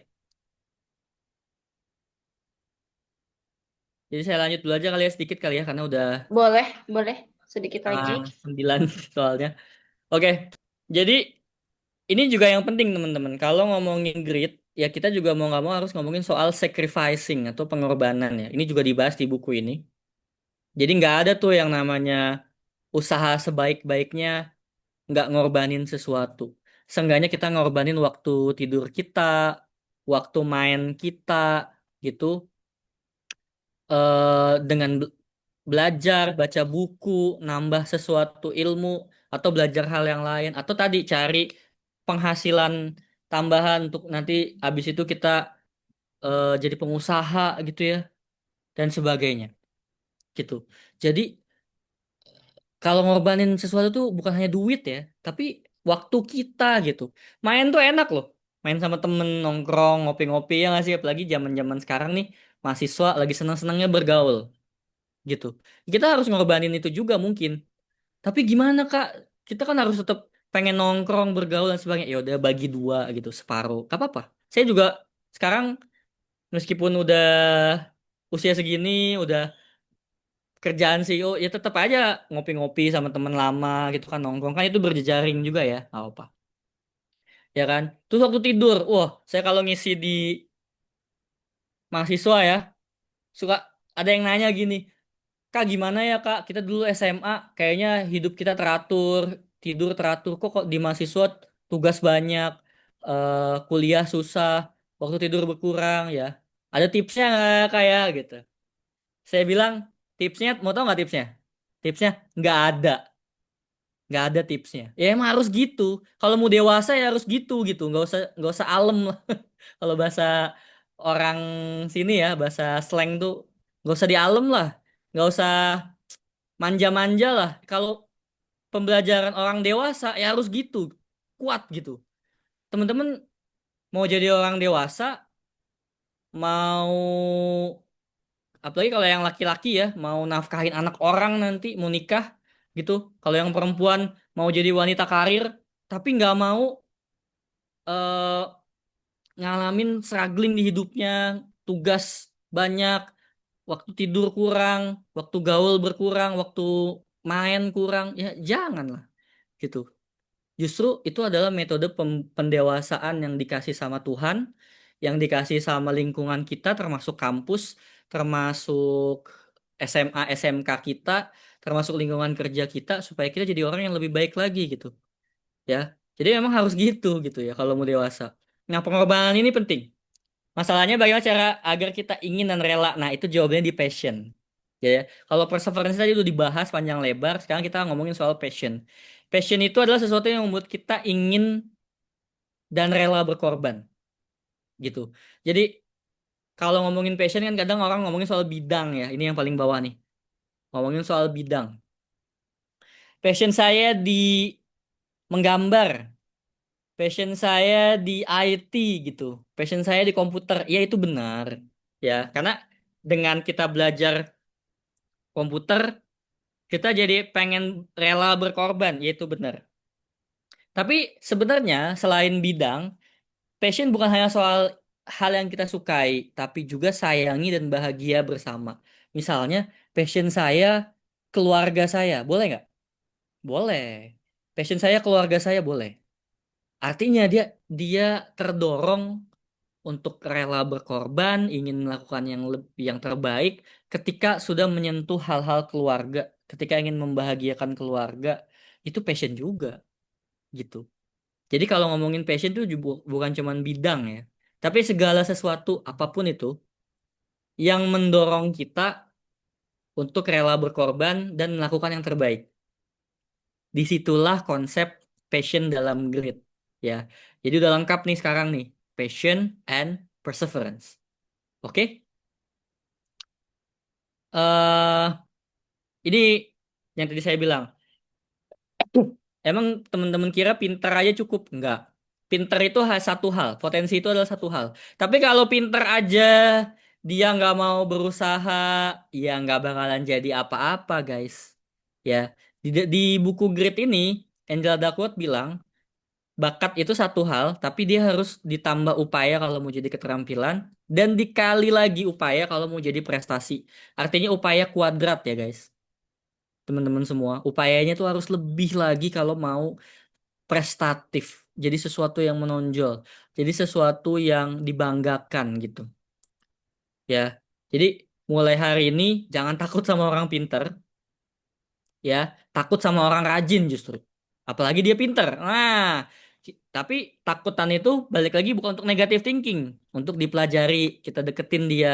[SPEAKER 3] Jadi saya lanjut dulu aja kali ya sedikit kali ya karena udah
[SPEAKER 1] Boleh, boleh. Sedikit
[SPEAKER 3] setengah
[SPEAKER 1] lagi.
[SPEAKER 3] 9 soalnya. Oke, jadi ini juga yang penting teman-teman. Kalau ngomongin grit, ya kita juga mau nggak mau harus ngomongin soal sacrificing atau pengorbanan ya. Ini juga dibahas di buku ini. Jadi nggak ada tuh yang namanya usaha sebaik-baiknya nggak ngorbanin sesuatu. Seenggaknya kita ngorbanin waktu tidur kita, waktu main kita, gitu. Dengan belajar, baca buku, nambah sesuatu ilmu, atau belajar hal yang lain, atau tadi cari penghasilan tambahan untuk nanti abis itu kita jadi pengusaha gitu ya, dan sebagainya, gitu. Jadi kalau ngorbanin sesuatu tuh bukan hanya duit ya, tapi waktu kita gitu. Main tuh enak loh. Main sama temen, nongkrong, ngopi-ngopi ya nggak sih? Apalagi zaman-zaman sekarang nih, mahasiswa lagi senang-senangnya bergaul gitu. Kita harus ngorbanin itu juga mungkin. Tapi gimana Kak? Kita kan harus tetap pengen nongkrong, bergaul dan sebagainya. Ya udah bagi dua gitu, separuh. Gak apa-apa. Saya juga sekarang meskipun udah usia segini, udah kerjaan CEO ya tetap aja ngopi-ngopi sama teman lama gitu kan nongkrong kan itu berjejaring juga ya nggak apa ya kan terus waktu tidur wah saya kalau ngisi di mahasiswa ya suka ada yang nanya gini Kak gimana ya Kak kita dulu SMA kayaknya hidup kita teratur tidur teratur kok di mahasiswa tugas banyak kuliah susah waktu tidur berkurang ya ada tipsnya nggak kayak gitu saya bilang tipsnya mau tau nggak tipsnya tipsnya nggak ada. Nggak ada tipsnya. Ya emang harus gitu. Kalau mau dewasa ya harus gitu gitu. Nggak usah alem lah. Kalau bahasa orang sini ya, bahasa slang tuh nggak usah dialem lah. Nggak usah manja-manja lah. Kalau pembelajaran orang dewasa ya harus gitu. Kuat gitu. Teman-teman mau jadi orang dewasa, mau apalagi kalau yang laki-laki ya, mau nafkahin anak orang nanti, mau nikah gitu. Kalau yang perempuan mau jadi wanita karir, tapi nggak mau eh, ngalamin struggling di hidupnya, tugas banyak, waktu tidur kurang, waktu gaul berkurang, waktu main kurang, ya janganlah gitu. Justru itu adalah metode pendewasaan yang dikasih sama Tuhan, yang dikasih sama lingkungan kita, termasuk kampus, termasuk SMA, SMK kita, termasuk lingkungan kerja kita, supaya kita jadi orang yang lebih baik lagi gitu, ya. Jadi memang harus gitu ya kalau mau dewasa. Nah, pengorbanan ini penting. Masalahnya bagaimana cara agar kita ingin dan rela. Nah, itu jawabannya di passion. Ya, kalau perseverance tadi udah dibahas panjang lebar, sekarang kita ngomongin soal passion. Passion itu adalah sesuatu yang membuat kita ingin dan rela berkorban, gitu. Jadi, kalau ngomongin passion kan kadang orang ngomongin soal bidang ya. Ini yang paling bawah nih. Ngomongin soal bidang. Passion saya di menggambar. Passion saya di IT gitu. Passion saya di komputer. Ya itu benar. Ya, karena dengan kita belajar komputer, kita jadi pengen rela berkorban, yaitu benar. Tapi sebenarnya selain bidang, passion bukan hanya soal hal yang kita sukai, tapi juga sayangi dan bahagia bersama. Misalnya, passion saya keluarga saya, boleh nggak? Boleh. Passion saya keluarga saya boleh. Artinya dia dia terdorong untuk rela berkorban, ingin melakukan yang terbaik ketika sudah menyentuh hal-hal keluarga, ketika ingin membahagiakan keluarga, itu passion juga gitu. Jadi kalau ngomongin passion itu bukan cuman bidang ya, tapi segala sesuatu apapun itu yang mendorong kita untuk rela berkorban dan melakukan yang terbaik. Disitulah konsep passion dalam grit, ya. Jadi udah lengkap nih sekarang nih, passion and perseverance. Oke? eh ini yang tadi saya bilang. Emang teman-teman kira pinter aja cukup? Enggak. Pinter itu satu hal, potensi itu adalah satu hal. Tapi kalau pinter aja dia nggak mau berusaha, ya nggak bakalan jadi apa-apa, guys. Ya, di buku Grit ini, Angela Duckworth bilang, bakat itu satu hal, tapi dia harus ditambah upaya kalau mau jadi keterampilan, dan dikali lagi upaya kalau mau jadi prestasi. Artinya upaya kuadrat ya, guys. Teman-teman semua, upayanya tuh harus lebih lagi kalau mau prestatif, jadi sesuatu yang menonjol, jadi sesuatu yang dibanggakan gitu ya. Jadi mulai hari ini jangan takut sama orang pinter, ya, takut sama orang rajin justru, apalagi dia pinter. Nah, tapi takutan itu balik lagi bukan untuk negative thinking, untuk dipelajari, kita deketin dia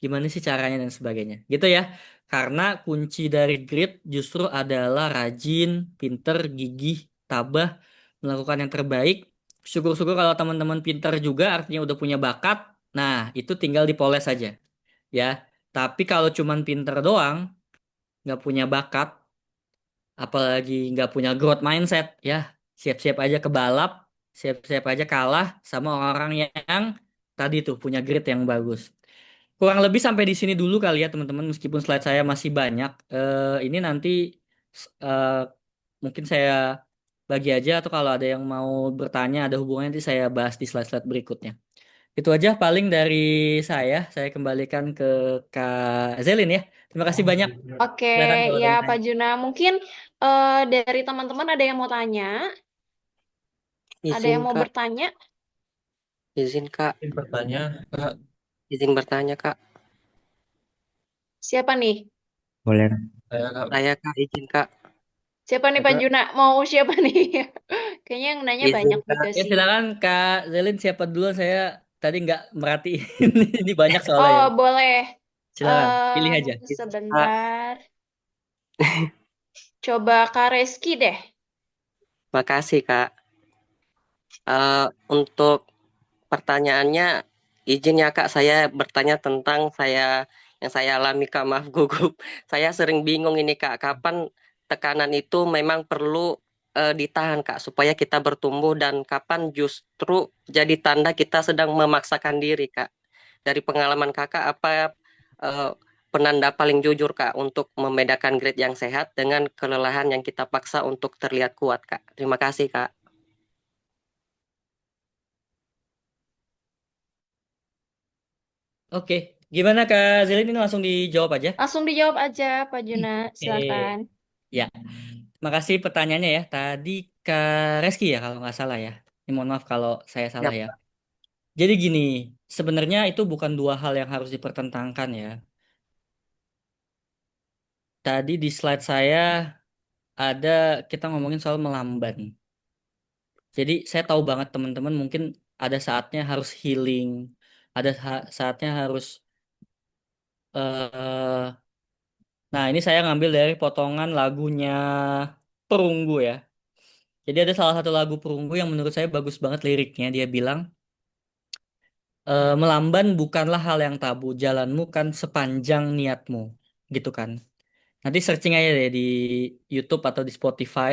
[SPEAKER 3] gimana sih caranya dan sebagainya gitu ya. Karena kunci dari grit justru adalah rajin, pinter, gigih, tabah, melakukan yang terbaik. Syukur-syukur kalau teman-teman pinter juga artinya udah punya bakat. Nah, itu tinggal dipoles saja ya. Tapi kalau cuman pinter doang, nggak punya bakat, apalagi nggak punya growth mindset, ya siap-siap aja kebalap, siap-siap aja kalah sama orang yang tadi tuh punya grit yang bagus. Kurang lebih sampai di sini dulu kali ya teman-teman, meskipun slide saya masih banyak. Ini nanti eh, mungkin saya bagi aja, atau kalau ada yang mau bertanya ada hubungannya nanti saya bahas di slide-slide berikutnya. Itu aja paling dari saya. Saya kembalikan ke Kak Zelin ya. Terima kasih banyak.
[SPEAKER 1] Oke,
[SPEAKER 3] Silakan kalau ada
[SPEAKER 1] ya
[SPEAKER 3] yang
[SPEAKER 1] Pak
[SPEAKER 3] tanya.
[SPEAKER 1] Juna, mungkin dari teman-teman ada yang mau tanya, ada
[SPEAKER 4] Izin
[SPEAKER 1] yang mau
[SPEAKER 4] Kak,
[SPEAKER 1] bertanya?
[SPEAKER 4] izin Kak,
[SPEAKER 6] Izin bertanya, Kak.
[SPEAKER 4] izin bertanya Kak.
[SPEAKER 1] Siapa nih?
[SPEAKER 7] Boleh.
[SPEAKER 6] Saya Kak.
[SPEAKER 4] Saya Kak, izin Kak.
[SPEAKER 1] Siapa nih Pak
[SPEAKER 6] Kak.
[SPEAKER 1] Juna? Mau siapa nih? Kayaknya yang nanya banyak
[SPEAKER 4] Izin Kak.
[SPEAKER 1] juga
[SPEAKER 3] Ya
[SPEAKER 1] sih.
[SPEAKER 3] silakan Kak Zelin, siapa dulu, saya tadi nggak merhatiin. Ini banyak soalnya
[SPEAKER 1] Oh,
[SPEAKER 3] ya.
[SPEAKER 1] boleh.
[SPEAKER 3] Silakan, pilih aja.
[SPEAKER 4] Izin Kak.
[SPEAKER 1] Sebentar. Coba Kak Reski deh.
[SPEAKER 4] Makasih Kak. Untuk pertanyaannya, izin ya Kak, saya bertanya tentang yang saya alami Kak, maaf gugup. Saya sering bingung ini Kak, kapan tekanan itu memang perlu ditahan Kak, supaya kita bertumbuh, dan kapan justru jadi tanda kita sedang memaksakan diri Kak. Dari pengalaman Kakak, apa eh, penanda paling jujur Kak untuk membedakan grade yang sehat dengan kelelahan yang kita paksa untuk terlihat kuat Kak? Terima kasih Kak.
[SPEAKER 3] Oke, gimana Kak Zelin, ini langsung dijawab aja.
[SPEAKER 1] Langsung dijawab aja Pak Juna. Silakan.
[SPEAKER 3] Oke. Ya, makasih pertanyaannya ya. Tadi Kak Reski ya kalau nggak salah ya. Ini mohon maaf kalau saya
[SPEAKER 4] Ya,
[SPEAKER 3] salah ya. Jadi gini, sebenarnya itu bukan dua hal yang harus dipertentangkan ya. Tadi di slide saya ada kita ngomongin soal melamban. Jadi saya tahu banget teman-teman mungkin ada saatnya harus healing, ada saatnya harus eh nah ini saya ngambil dari potongan lagunya Perunggu ya. Jadi ada salah satu lagu Perunggu yang menurut saya bagus banget liriknya. Dia bilang, melamban bukanlah hal yang tabu, jalanmu kan sepanjang niatmu, gitu kan. Nanti searching aja deh di YouTube atau di Spotify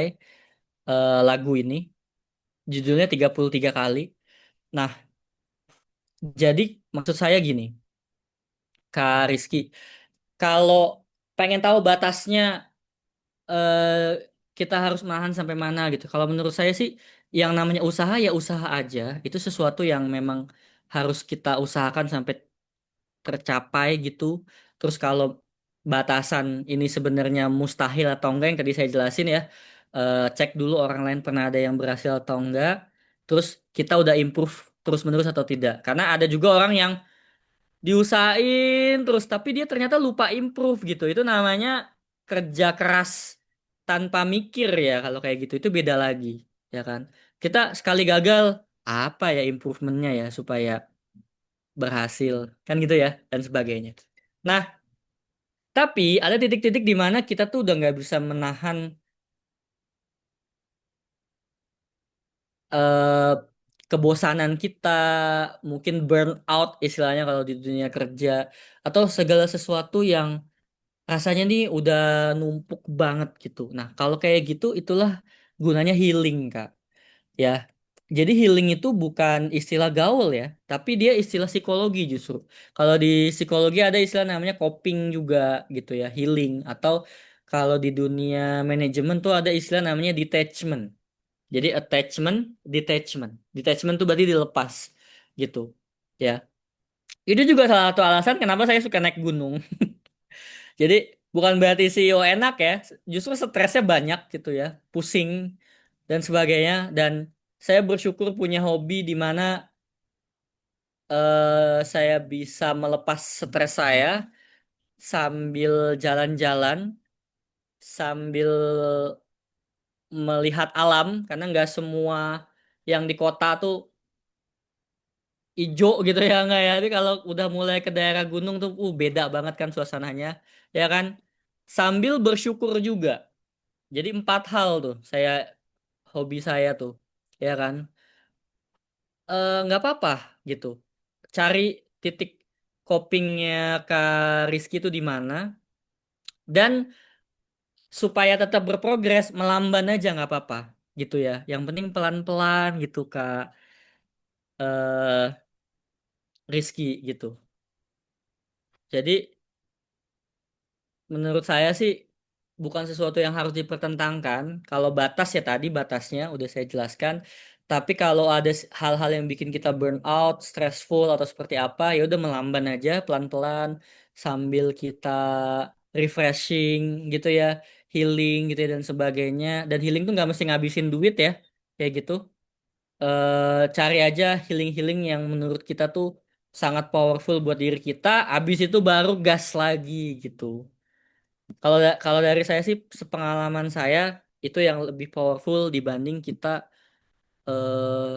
[SPEAKER 3] lagu ini. Judulnya 33 kali. Nah, jadi maksud saya gini, Kak Rizky, kalau pengen tahu batasnya eh, kita harus menahan sampai mana gitu. Kalau menurut saya sih yang namanya usaha ya usaha aja. Itu sesuatu yang memang harus kita usahakan sampai tercapai gitu. Terus kalau batasan ini sebenarnya mustahil atau enggak yang tadi saya jelasin ya, cek dulu orang lain pernah ada yang berhasil atau enggak. Terus kita udah improve terus menerus atau tidak. Karena ada juga orang yang diusahain terus tapi dia ternyata lupa improve gitu. Itu namanya kerja keras tanpa mikir ya. Kalau kayak gitu itu beda lagi, ya kan. Kita sekali gagal, apa ya improvementnya ya supaya berhasil, kan gitu ya, dan sebagainya. Nah, Tapi ada titik-titik di mana kita tuh udah nggak bisa menahan eh, kebosanan kita, mungkin burnout istilahnya kalau di dunia kerja, atau segala sesuatu yang rasanya nih udah numpuk banget gitu. Nah, kalau kayak gitu itulah gunanya healing, Kak. Ya. Jadi healing itu bukan istilah gaul ya, tapi dia istilah psikologi justru. Kalau di psikologi ada istilah namanya coping juga gitu ya, healing. Atau kalau di dunia manajemen tuh ada istilah namanya detachment. Jadi attachment, detachment. Detachment tuh berarti dilepas gitu. Ya. Itu juga salah satu alasan kenapa saya suka naik gunung. Jadi bukan berarti CEO enak ya, justru stresnya banyak gitu ya, pusing dan sebagainya. Dan saya bersyukur punya hobi di mana saya bisa melepas stres saya sambil jalan-jalan, sambil melihat alam, karena nggak semua yang di kota tuh ijo gitu ya nggak ya. Jadi kalau udah mulai ke daerah gunung tuh, beda banget kan suasananya, ya kan. Sambil bersyukur juga. Jadi 4 hal tuh hobi saya tuh, ya kan. Nggak apa-apa gitu. Cari titik copingnya Kak Rizky itu di mana, dan supaya tetap berprogres melamban aja nggak apa-apa gitu ya. Yang penting pelan-pelan gitu Kak eh Rizky gitu. Jadi menurut saya sih bukan sesuatu yang harus dipertentangkan. Kalau batas ya tadi batasnya udah saya jelaskan. Tapi kalau ada hal-hal yang bikin kita burn out, stressful atau seperti apa, ya udah melamban aja pelan-pelan sambil kita refreshing gitu ya, healing gitu ya, dan sebagainya. Dan healing tuh nggak mesti ngabisin duit ya, kayak gitu. Cari aja healing-healing yang menurut kita tuh sangat powerful buat diri kita. Abis itu baru gas lagi gitu. Kalau dari saya sih, sepengalaman saya itu yang lebih powerful dibanding kita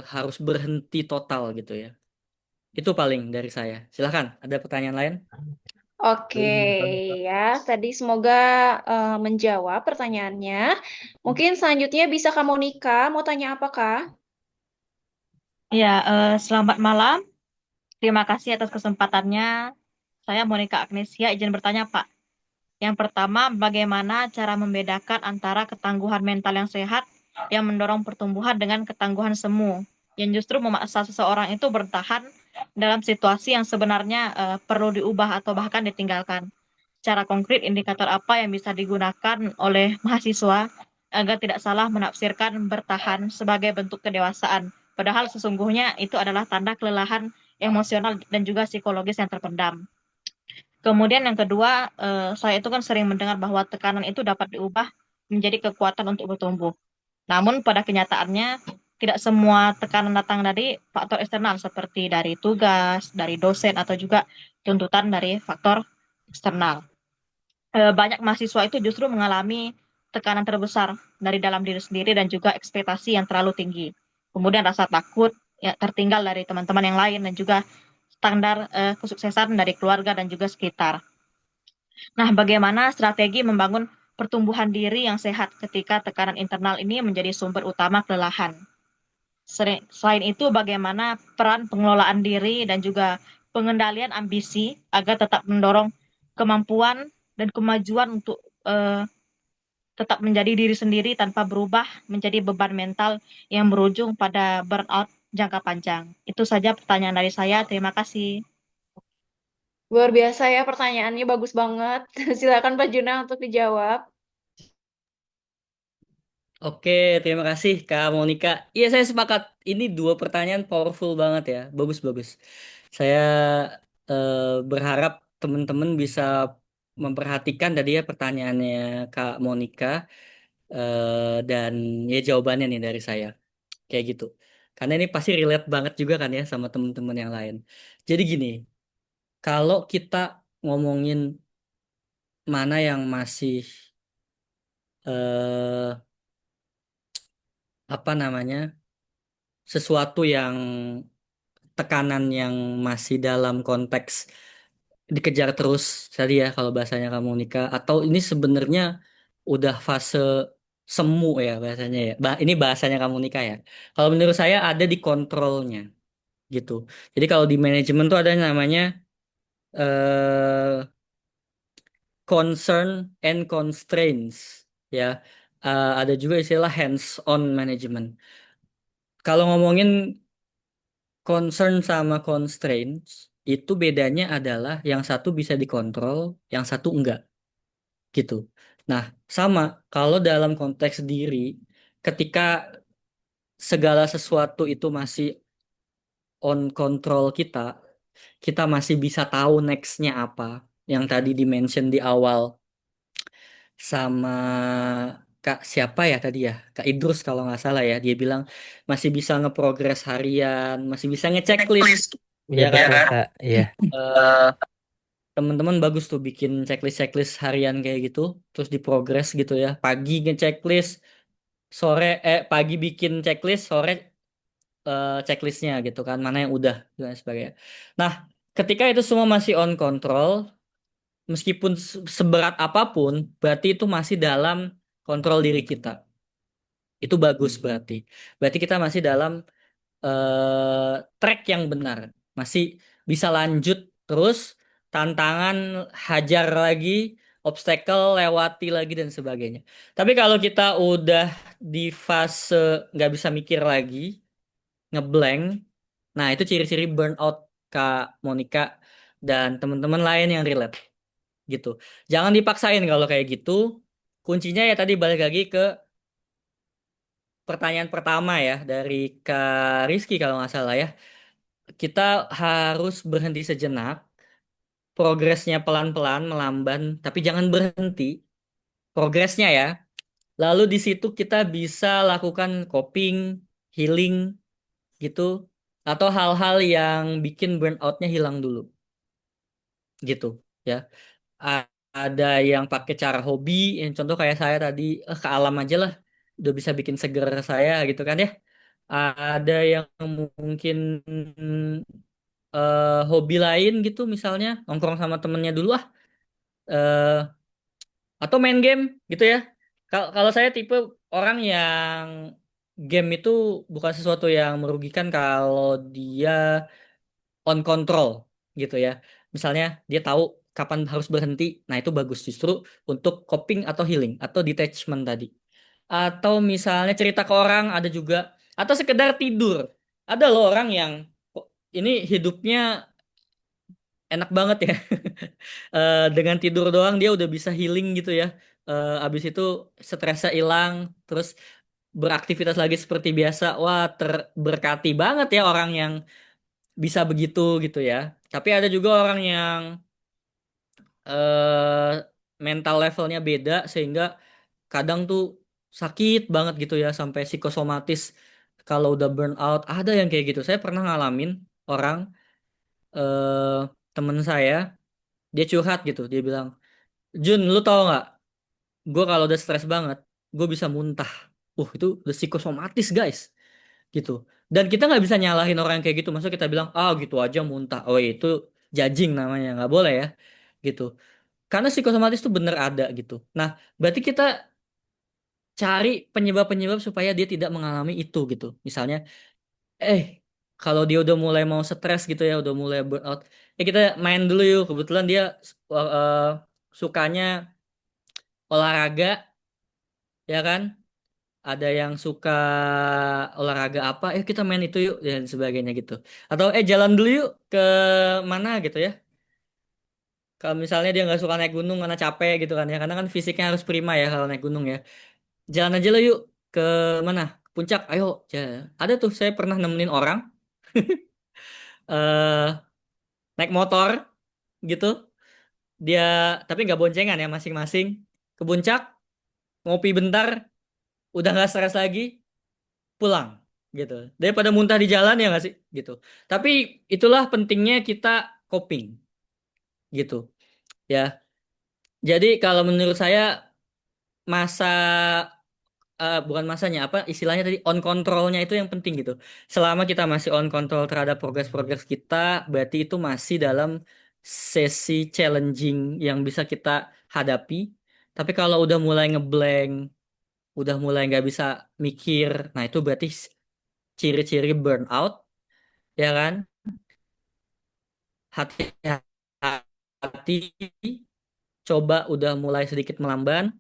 [SPEAKER 3] harus berhenti total gitu ya. Itu paling dari saya. Silahkan, ada pertanyaan lain?
[SPEAKER 1] Oke, ya. Tadi semoga menjawab pertanyaannya. Mungkin selanjutnya bisa Kak Monica, mau tanya apa, Kak?
[SPEAKER 7] Ya, selamat malam. Terima kasih atas kesempatannya. Saya Monica Agnesia, izin bertanya, Pak. Yang pertama, bagaimana cara membedakan antara ketangguhan mental yang sehat yang mendorong pertumbuhan dengan ketangguhan semu yang justru memaksa seseorang itu bertahan dalam situasi yang sebenarnya perlu diubah atau bahkan ditinggalkan. Secara konkret, indikator apa yang bisa digunakan oleh mahasiswa agar tidak salah menafsirkan bertahan sebagai bentuk kedewasaan, padahal sesungguhnya itu adalah tanda kelelahan emosional dan juga psikologis yang terpendam. Kemudian yang kedua, saya itu kan sering mendengar bahwa tekanan itu dapat diubah menjadi kekuatan untuk bertumbuh. Namun pada kenyataannya tidak semua tekanan datang dari faktor eksternal seperti dari tugas, dari dosen atau juga tuntutan dari faktor eksternal. Banyak mahasiswa itu justru mengalami tekanan terbesar dari dalam diri sendiri dan juga ekspektasi yang terlalu tinggi. Kemudian rasa takut ya, tertinggal dari teman-teman yang lain dan juga standar kesuksesan dari keluarga dan juga sekitar. Nah, bagaimana strategi membangun pertumbuhan diri yang sehat ketika tekanan internal ini menjadi sumber utama kelelahan? Selain itu, bagaimana peran pengelolaan diri dan juga pengendalian ambisi agar tetap mendorong kemampuan dan kemajuan untuk eh, tetap menjadi diri sendiri tanpa berubah menjadi beban mental yang berujung pada burnout jangka panjang. Itu saja pertanyaan dari saya. Terima kasih.
[SPEAKER 1] Luar biasa ya pertanyaannya, bagus banget. Silakan Pak Juna untuk dijawab.
[SPEAKER 3] Oke, terima kasih Kak Monica. Iya, saya sepakat. Ini 2 pertanyaan powerful banget ya. Bagus-bagus. Saya berharap teman-teman bisa memperhatikan tadi ya pertanyaannya Kak Monica, dan ya jawabannya nih dari saya. Kayak gitu. Karena ini pasti relate banget juga kan ya sama teman-teman yang lain. Jadi gini, kalau kita ngomongin mana yang masih eh apa namanya, sesuatu yang tekanan yang masih dalam konteks dikejar terus tadi ya kalau bahasanya kamu nikah, atau ini sebenarnya udah fase semu ya bahasanya ya. Ini bahasanya kamu nikah ya. Kalau menurut saya ada di kontrolnya gitu. Jadi kalau di manajemen tuh ada yang namanya eh concern and constraints ya. Ada juga istilah hands-on management. Kalau ngomongin concern sama constraints, itu bedanya adalah yang satu bisa dikontrol, yang satu enggak, gitu. Nah, sama kalau dalam konteks diri, ketika segala sesuatu itu masih on control kita, kita masih bisa tahu nextnya apa. Yang tadi dimention di awal sama Kak siapa ya tadi ya? Kak Idrus kalau nggak salah ya, dia bilang masih bisa ngeprogres harian, masih bisa ngechecklist,
[SPEAKER 5] Iya
[SPEAKER 3] ya kan?
[SPEAKER 5] betul Kak. Iya.
[SPEAKER 3] Eh, Teman-teman bagus tuh bikin checklist-checklist harian kayak gitu, terus diprogres gitu ya. Pagi ngechecklist, pagi bikin checklist, sore checklistnya gitu kan, mana yang udah dan sebagainya. Nah, ketika itu semua masih on control, meskipun seberat apapun, berarti itu masih dalam kontrol diri kita. Itu bagus berarti. Berarti kita masih dalam track yang benar. Masih bisa lanjut terus, tantangan hajar lagi, obstacle lewati lagi dan sebagainya. Tapi kalau kita udah di fase nggak bisa mikir lagi, ngeblank, nah itu ciri-ciri burnout Kak Monica dan teman-teman lain yang relate gitu. Jangan dipaksain kalau kayak gitu. Kuncinya ya tadi balik lagi ke pertanyaan pertama ya dari Kak Rizky kalau nggak salah ya. Kita harus berhenti sejenak, progresnya pelan-pelan, melamban, tapi jangan berhenti progresnya ya. Lalu di situ kita bisa lakukan coping, healing gitu, atau hal-hal yang bikin burnoutnya hilang dulu gitu ya. Ada yang pakai cara hobi, yang contoh kayak saya tadi, ke alam aja lah, udah bisa bikin seger saya gitu kan ya. Ada yang mungkin hobi lain gitu, misalnya nongkrong sama temennya dulu eh, atau main game gitu ya. Kalau saya tipe orang yang game itu bukan sesuatu yang merugikan kalau dia on control gitu ya. Misalnya dia tahu kapan harus berhenti, nah itu bagus justru untuk coping atau healing atau detachment tadi. Atau misalnya cerita ke orang ada juga, atau sekedar tidur. Ada loh orang yang kok ini hidupnya enak banget ya. Dengan tidur doang dia udah bisa healing gitu ya. Abis itu stresnya hilang, terus beraktivitas lagi seperti biasa. Wah, terberkati banget ya orang yang bisa begitu gitu ya. Tapi ada juga orang yang eh mental levelnya beda sehingga kadang tuh sakit banget gitu ya sampai psikosomatis kalau udah burn out. Ada yang kayak gitu. Saya pernah ngalamin orang eh temen saya dia curhat gitu. Dia bilang, Jun, lu tau nggak? Gue kalau udah stres banget, gue bisa muntah. Itu udah psikosomatis guys, gitu. Dan kita nggak bisa nyalahin orang yang kayak gitu. Maksudnya kita bilang, gitu aja muntah. Oh itu judging namanya, nggak boleh ya, gitu. Karena psikosomatis tuh bener ada gitu. Nah, berarti kita cari penyebab-penyebab supaya dia tidak mengalami itu gitu. Misalnya, eh kalau dia udah mulai mau stres gitu ya, udah mulai burnout, kita main dulu yuk. Kebetulan dia eh, sukanya olahraga, ya kan? Ada yang suka olahraga apa, kita main itu yuk dan sebagainya gitu. Atau jalan dulu yuk ke mana gitu ya. Kalau misalnya dia nggak suka naik gunung karena capek gitu kan ya, karena kan fisiknya harus prima ya kalau naik gunung ya. Jalan aja lah yuk ke mana? Puncak, ayo. Ada tuh saya pernah nemenin orang eh naik motor gitu. Dia tapi nggak boncengan ya masing-masing ke puncak, ngopi bentar, udah nggak stres lagi, pulang gitu. Daripada muntah di jalan ya nggak sih gitu. Tapi itulah pentingnya kita coping gitu ya. Jadi kalau menurut saya masa bukan masanya apa istilahnya tadi on controlnya itu yang penting gitu. Selama kita masih on control terhadap progres-progres kita, berarti itu masih dalam sesi challenging yang bisa kita hadapi. Tapi kalau udah mulai ngeblank, udah mulai nggak bisa mikir, nah itu berarti ciri-ciri burnout, ya kan? Hati-hati, coba udah mulai sedikit melamban,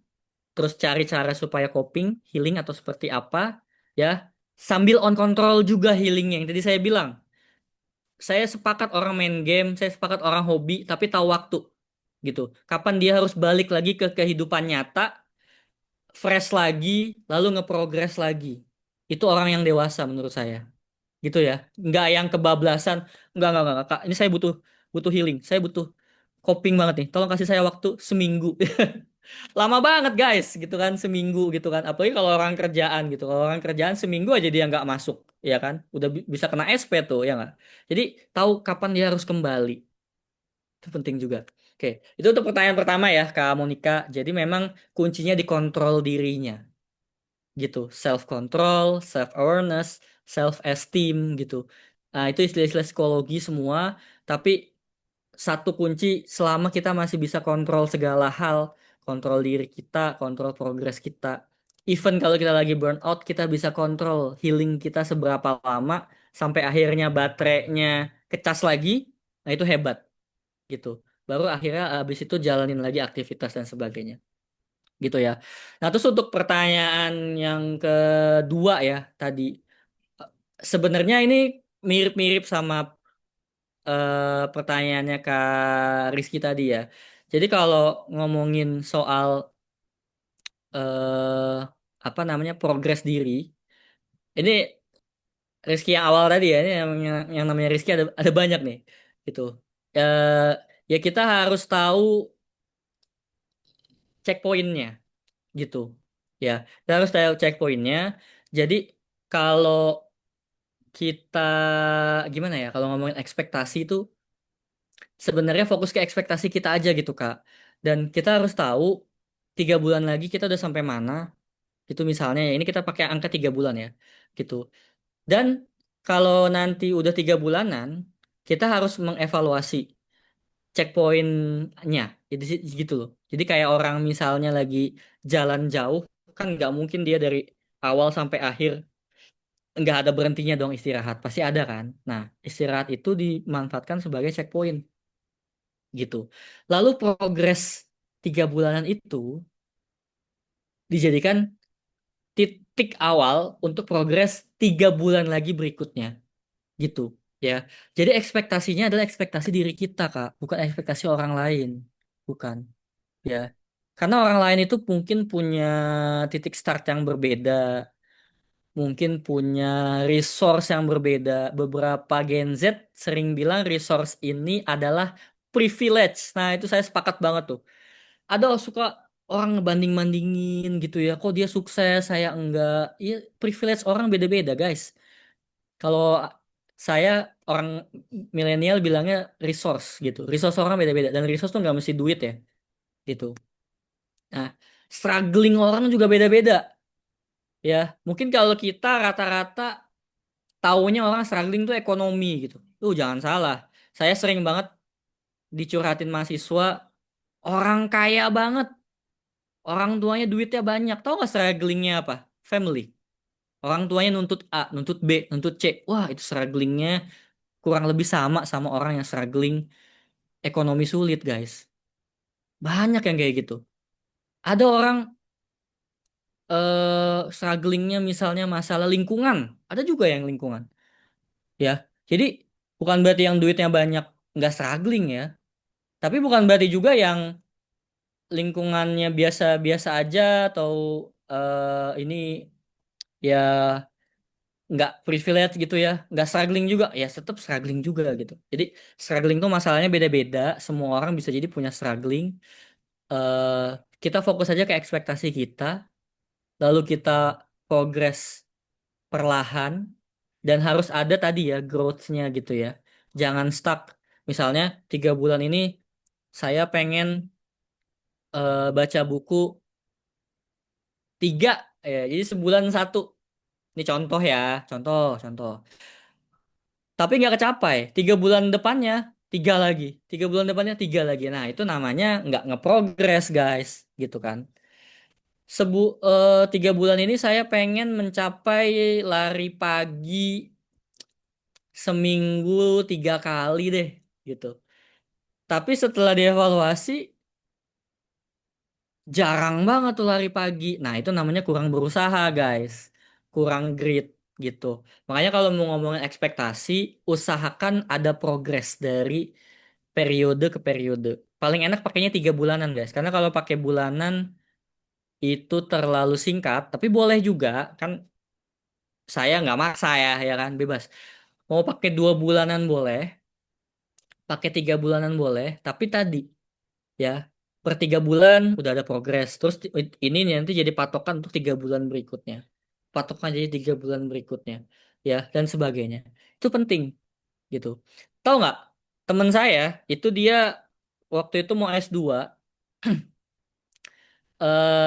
[SPEAKER 3] terus cari cara supaya coping, healing atau seperti apa, ya. Sambil on control juga healingnya yang tadi saya bilang. Saya sepakat orang main game, saya sepakat orang hobi, tapi tahu waktu gitu. Kapan dia harus balik lagi ke kehidupan nyata, fresh lagi, lalu ngeprogres lagi. Itu orang yang dewasa menurut saya. Gitu ya. Nggak yang kebablasan. Nggak, Kak. Ini saya butuh butuh healing. Saya butuh coping banget nih. Tolong kasih saya waktu seminggu. Lama banget guys, gitu kan, seminggu gitu kan. Apalagi kalau orang kerjaan gitu. Kalau orang kerjaan seminggu aja dia nggak masuk, ya kan. Udah bisa kena SP tuh, ya nggak? Jadi tahu kapan dia harus kembali. Itu penting juga. Oke, itu untuk pertanyaan pertama ya, Kak Monica. Jadi memang kuncinya di kontrol dirinya gitu, self control, self awareness, self esteem gitu. Nah, itu istilah-istilah psikologi semua, tapi satu kunci selama kita masih bisa kontrol segala hal, kontrol diri kita, kontrol progres kita. Even kalau kita lagi burn out, kita bisa kontrol healing kita seberapa lama sampai akhirnya baterainya kecas lagi. Nah, itu hebat gitu. Baru akhirnya habis itu jalanin lagi aktivitas dan sebagainya gitu ya. Nah, terus untuk pertanyaan yang kedua ya tadi, eh, sebenarnya ini mirip-mirip sama pertanyaannya Kak Rizky tadi ya. Jadi kalau ngomongin soal eh apa namanya progres diri, ini Rizky yang awal tadi ya, ini yang namanya Rizky ada banyak nih, gitu. Eh ya kita harus tahu checkpointnya, gitu. Ya, kita harus tahu checkpointnya. Jadi kalau kita gimana ya, kalau ngomongin ekspektasi itu sebenarnya fokus ke ekspektasi kita aja gitu Kak. Dan kita harus tahu 3 bulan lagi kita udah sampai mana. Itu misalnya ya ini kita pakai angka 3 bulan ya gitu. Dan kalau nanti udah 3 bulanan, kita harus mengevaluasi checkpointnya. Jadi gitu loh. Jadi kayak orang misalnya lagi jalan jauh, kan nggak mungkin dia dari awal sampai akhir nggak ada berhentinya dong istirahat. Pasti ada kan. Nah, istirahat itu dimanfaatkan sebagai checkpoint gitu. Lalu progres 3 bulanan itu dijadikan titik awal untuk progres 3 bulan lagi berikutnya gitu ya. Jadi ekspektasinya adalah ekspektasi diri kita Kak, bukan ekspektasi orang lain, bukan ya. Karena orang lain itu mungkin punya titik start yang berbeda, mungkin punya resource yang berbeda. Beberapa Gen Z sering bilang resource ini adalah privilege. Nah, itu saya sepakat banget tuh. Ada suka orang ngebanding-bandingin gitu ya. Kok dia sukses, saya enggak. Iya, privilege orang beda-beda, guys. Kalau saya orang milenial bilangnya resource gitu. Resource orang beda-beda dan resource tuh nggak mesti duit ya, gitu. Nah, struggling orang juga beda-beda ya. Mungkin kalau kita rata-rata taunya orang struggling tuh ekonomi gitu. Tuh jangan salah. Saya sering banget dicurhatin mahasiswa orang kaya banget. Orang tuanya duitnya banyak. Tahu nggak strugglingnya apa? Family. Orang tuanya nuntut A, nuntut B, nuntut C. Wah, itu strugglingnya kurang lebih sama sama orang yang struggling ekonomi sulit, guys. Banyak yang kayak gitu. Ada orang strugglingnya misalnya masalah lingkungan. Ada juga yang lingkungan. Ya, jadi bukan berarti yang duitnya banyak nggak struggling ya. Tapi bukan berarti juga yang lingkungannya biasa-biasa aja atau ini ya nggak privilege gitu ya, nggak struggling juga, ya tetap struggling juga gitu. Jadi struggling tuh masalahnya beda-beda, semua orang bisa jadi punya struggling. eh kita fokus aja ke ekspektasi kita, lalu kita progress perlahan, dan harus ada tadi ya growth-nya gitu ya. Jangan stuck. Misalnya 3 bulan ini saya pengen baca buku 3, ya, jadi sebulan satu. Ini contoh ya, contoh. Tapi nggak kecapai. 3 bulan depannya tiga lagi, 3 bulan depannya tiga lagi. Nah itu namanya nggak ngeprogres guys, gitu kan. 3 bulan ini saya pengen mencapai lari pagi seminggu 3 kali deh, gitu. Tapi setelah dievaluasi, jarang banget tuh lari pagi. Nah, itu namanya kurang berusaha, guys. Kurang grit gitu. Makanya kalau mau ngomongin ekspektasi, usahakan ada progres dari periode ke periode. Paling enak pakainya 3 bulanan, guys. Karena kalau pakai bulanan itu terlalu singkat, tapi boleh juga, kan saya nggak maksa ya kan, bebas. Mau pakai 2 bulanan boleh, pakai 3 bulanan boleh, tapi tadi ya per 3 bulan udah ada progres terus ini nanti jadi patokan untuk 3 bulan berikutnya, patokan jadi 3 bulan berikutnya, ya dan sebagainya. Itu penting gitu. Tahu nggak, temen saya itu dia waktu itu mau S2,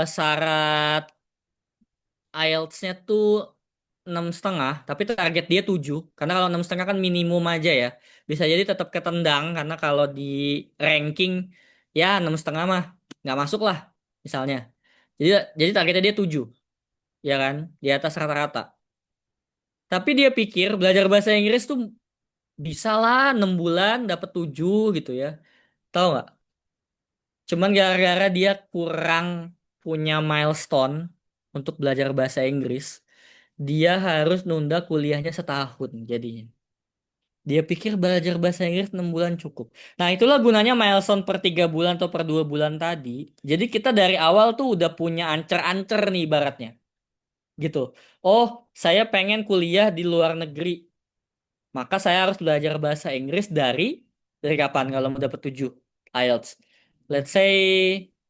[SPEAKER 3] syarat IELTS-nya tuh 6,5, tapi target dia 7. Karena kalau 6,5 kan minimum aja ya. Bisa jadi tetap ketendang, karena kalau di ranking, ya 6,5 mah nggak masuk lah, misalnya. Jadi jadi targetnya dia 7, ya kan? Di atas rata-rata. Tapi dia pikir belajar bahasa Inggris tuh bisa lah 6 bulan dapat 7 gitu ya. Tahu nggak? Cuman gara-gara dia kurang punya milestone untuk belajar bahasa Inggris, dia harus nunda kuliahnya setahun jadinya. Dia pikir belajar bahasa Inggris 6 bulan cukup. Nah, itulah gunanya milestone per 3 bulan atau per 2 bulan tadi. Jadi kita dari awal tuh udah punya ancer-ancer nih ibaratnya. Gitu. Oh, saya pengen kuliah di luar negeri. Maka saya harus belajar bahasa Inggris dari kapan kalau mau dapat 7 IELTS. Let's say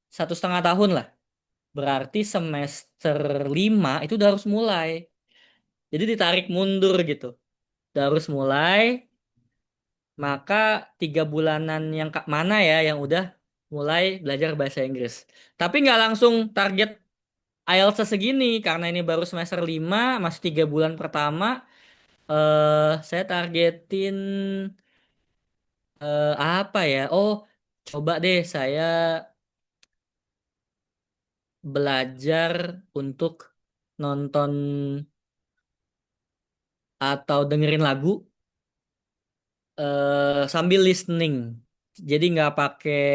[SPEAKER 3] 1,5 tahun lah. Berarti semester 5 itu udah harus mulai. Jadi ditarik mundur gitu. Udah harus mulai, maka 3 bulanan yang mana ya yang udah mulai belajar bahasa Inggris. Tapi nggak langsung target IELTS segini, karena ini baru semester 5, masih 3 bulan pertama. Saya targetin apa ya? Oh, coba deh saya belajar untuk nonton atau dengerin lagu sambil listening. Jadi nggak pakai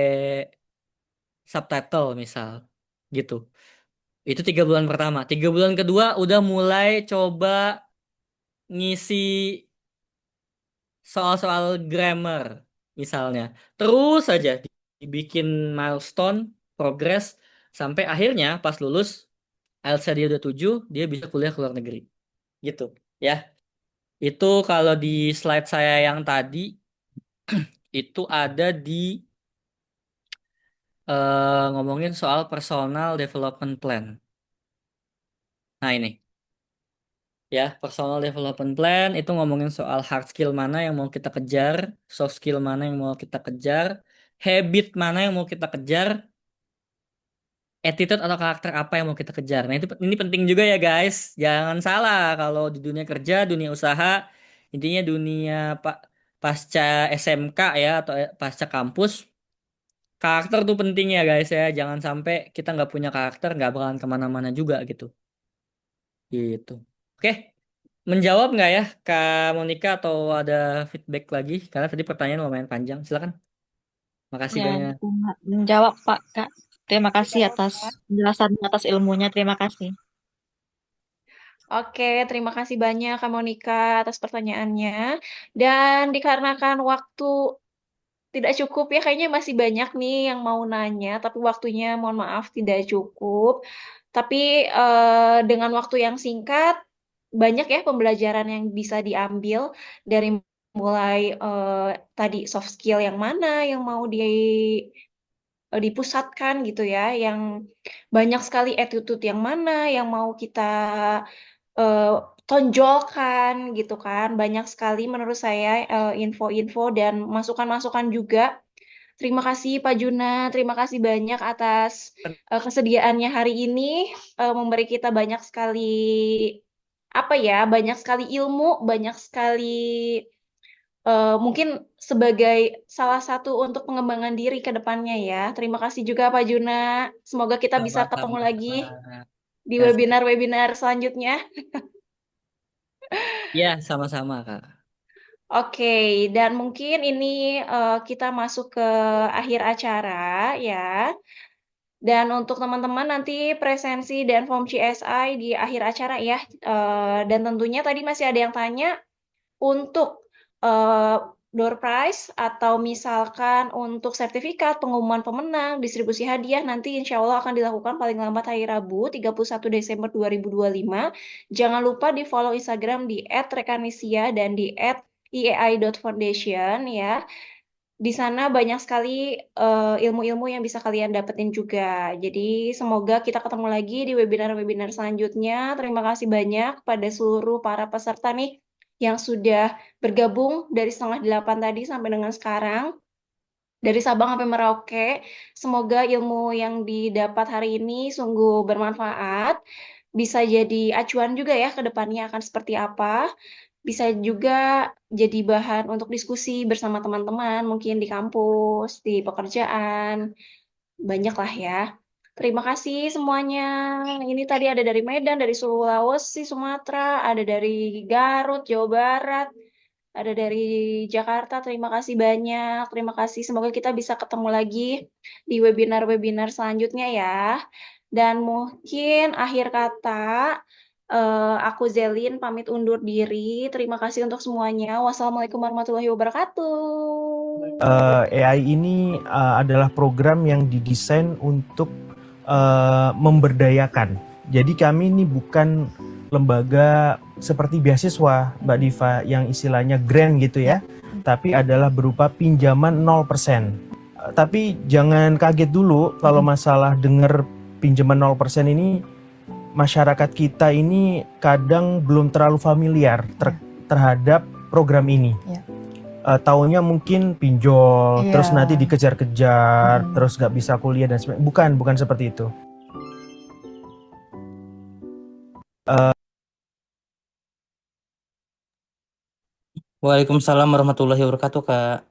[SPEAKER 3] subtitle misal, gitu. Itu 3 bulan pertama. 3 bulan kedua udah mulai coba ngisi soal-soal grammar misalnya. Terus saja dibikin milestone, progress, sampai akhirnya pas lulus IELTS dia udah 7, dia bisa kuliah ke luar negeri. Gitu ya. Itu kalau di slide saya yang tadi itu ada di ngomongin soal personal development plan. Nah ini ya, personal development plan itu ngomongin soal hard skill mana yang mau kita kejar, soft skill mana yang mau kita kejar, habit mana yang mau kita kejar, attitude atau karakter apa yang mau kita kejar. Nah, ini penting juga ya guys. Jangan salah kalau di dunia kerja, dunia usaha, intinya dunia pasca SMK ya atau pasca kampus, karakter tuh penting ya guys ya. Jangan sampai kita nggak punya karakter, nggak bakalan kemana-mana juga gitu. Gitu. Oke, menjawab nggak ya Kak Monica atau ada feedback lagi? Karena tadi pertanyaan lumayan panjang. Silakan. Makasih
[SPEAKER 7] Ya,
[SPEAKER 3] banyak.
[SPEAKER 7] menjawab Pak, Kak. Terima kasih
[SPEAKER 1] Menjawab,
[SPEAKER 7] atas
[SPEAKER 1] Kak.
[SPEAKER 7] penjelasan, atas ilmunya. Terima kasih.
[SPEAKER 1] Oke, terima kasih banyak Kak Monica atas pertanyaannya. Dan dikarenakan waktu tidak cukup ya, kayaknya masih banyak nih yang mau nanya, tapi waktunya mohon maaf tidak cukup. Tapi dengan waktu yang singkat, banyak ya pembelajaran yang bisa diambil dari mulai tadi soft skill yang mana yang mau dipusatkan gitu ya, yang banyak sekali attitude yang mana yang mau kita eh, tonjolkan gitu kan. Banyak sekali menurut saya info-info dan masukan-masukan juga. Terima kasih Pak Juna, terima kasih banyak atas kesediaannya hari ini memberi kita banyak sekali apa ya, banyak sekali ilmu, banyak sekali mungkin sebagai salah satu untuk pengembangan diri ke depannya ya. Terima kasih juga Pak Juna. Semoga kita bisa ketemu
[SPEAKER 3] Sama-sama,
[SPEAKER 1] lagi
[SPEAKER 3] Kak.
[SPEAKER 1] di
[SPEAKER 3] Ya,
[SPEAKER 1] webinar-webinar selanjutnya.
[SPEAKER 3] ya, sama-sama, Kak.
[SPEAKER 1] Oke, dan mungkin ini kita masuk ke akhir acara ya. Dan untuk teman-teman nanti presensi dan form CSI di akhir acara ya. Dan tentunya tadi masih ada yang tanya untuk door prize atau misalkan untuk sertifikat pengumuman pemenang, distribusi hadiah nanti insya Allah akan dilakukan paling lambat hari Rabu 31 Desember 2025. Jangan lupa di follow Instagram di @rekanisia dan di @iai.foundation ya. Di sana banyak sekali ilmu-ilmu yang bisa kalian dapetin juga. Jadi semoga kita ketemu lagi di webinar-webinar selanjutnya. Terima kasih banyak pada seluruh para peserta nih yang sudah bergabung dari 7:30 tadi sampai dengan sekarang. Dari Sabang sampai Merauke. Semoga ilmu yang didapat hari ini sungguh bermanfaat. Bisa jadi acuan juga ya ke depannya akan seperti apa. Bisa juga jadi bahan untuk diskusi bersama teman-teman, mungkin di kampus, di pekerjaan, banyak lah ya. Terima kasih semuanya. Ini tadi ada dari Medan, dari Sulawesi, Sumatera, ada dari Garut, Jawa Barat, ada dari Jakarta. Terima kasih banyak. Terima kasih. Semoga kita bisa ketemu lagi di webinar-webinar selanjutnya ya. Dan mungkin akhir kata, aku Zelin pamit undur diri. Terima kasih untuk semuanya. Wassalamualaikum warahmatullahi wabarakatuh.
[SPEAKER 8] AI ini adalah program yang didesain untuk memberdayakan. Jadi kami ini bukan lembaga seperti beasiswa, Mbak Diva, yang istilahnya grant gitu ya, tapi adalah berupa pinjaman 0%. Tapi jangan kaget dulu kalau masalah dengar pinjaman 0% ini, masyarakat kita ini kadang belum terlalu familiar terhadap program ini. Taunya mungkin pinjol, terus nanti dikejar-kejar, terus nggak bisa kuliah dan sebagainya. Bukan seperti itu.
[SPEAKER 5] Waalaikumsalam warahmatullahi wabarakatuh, Kak.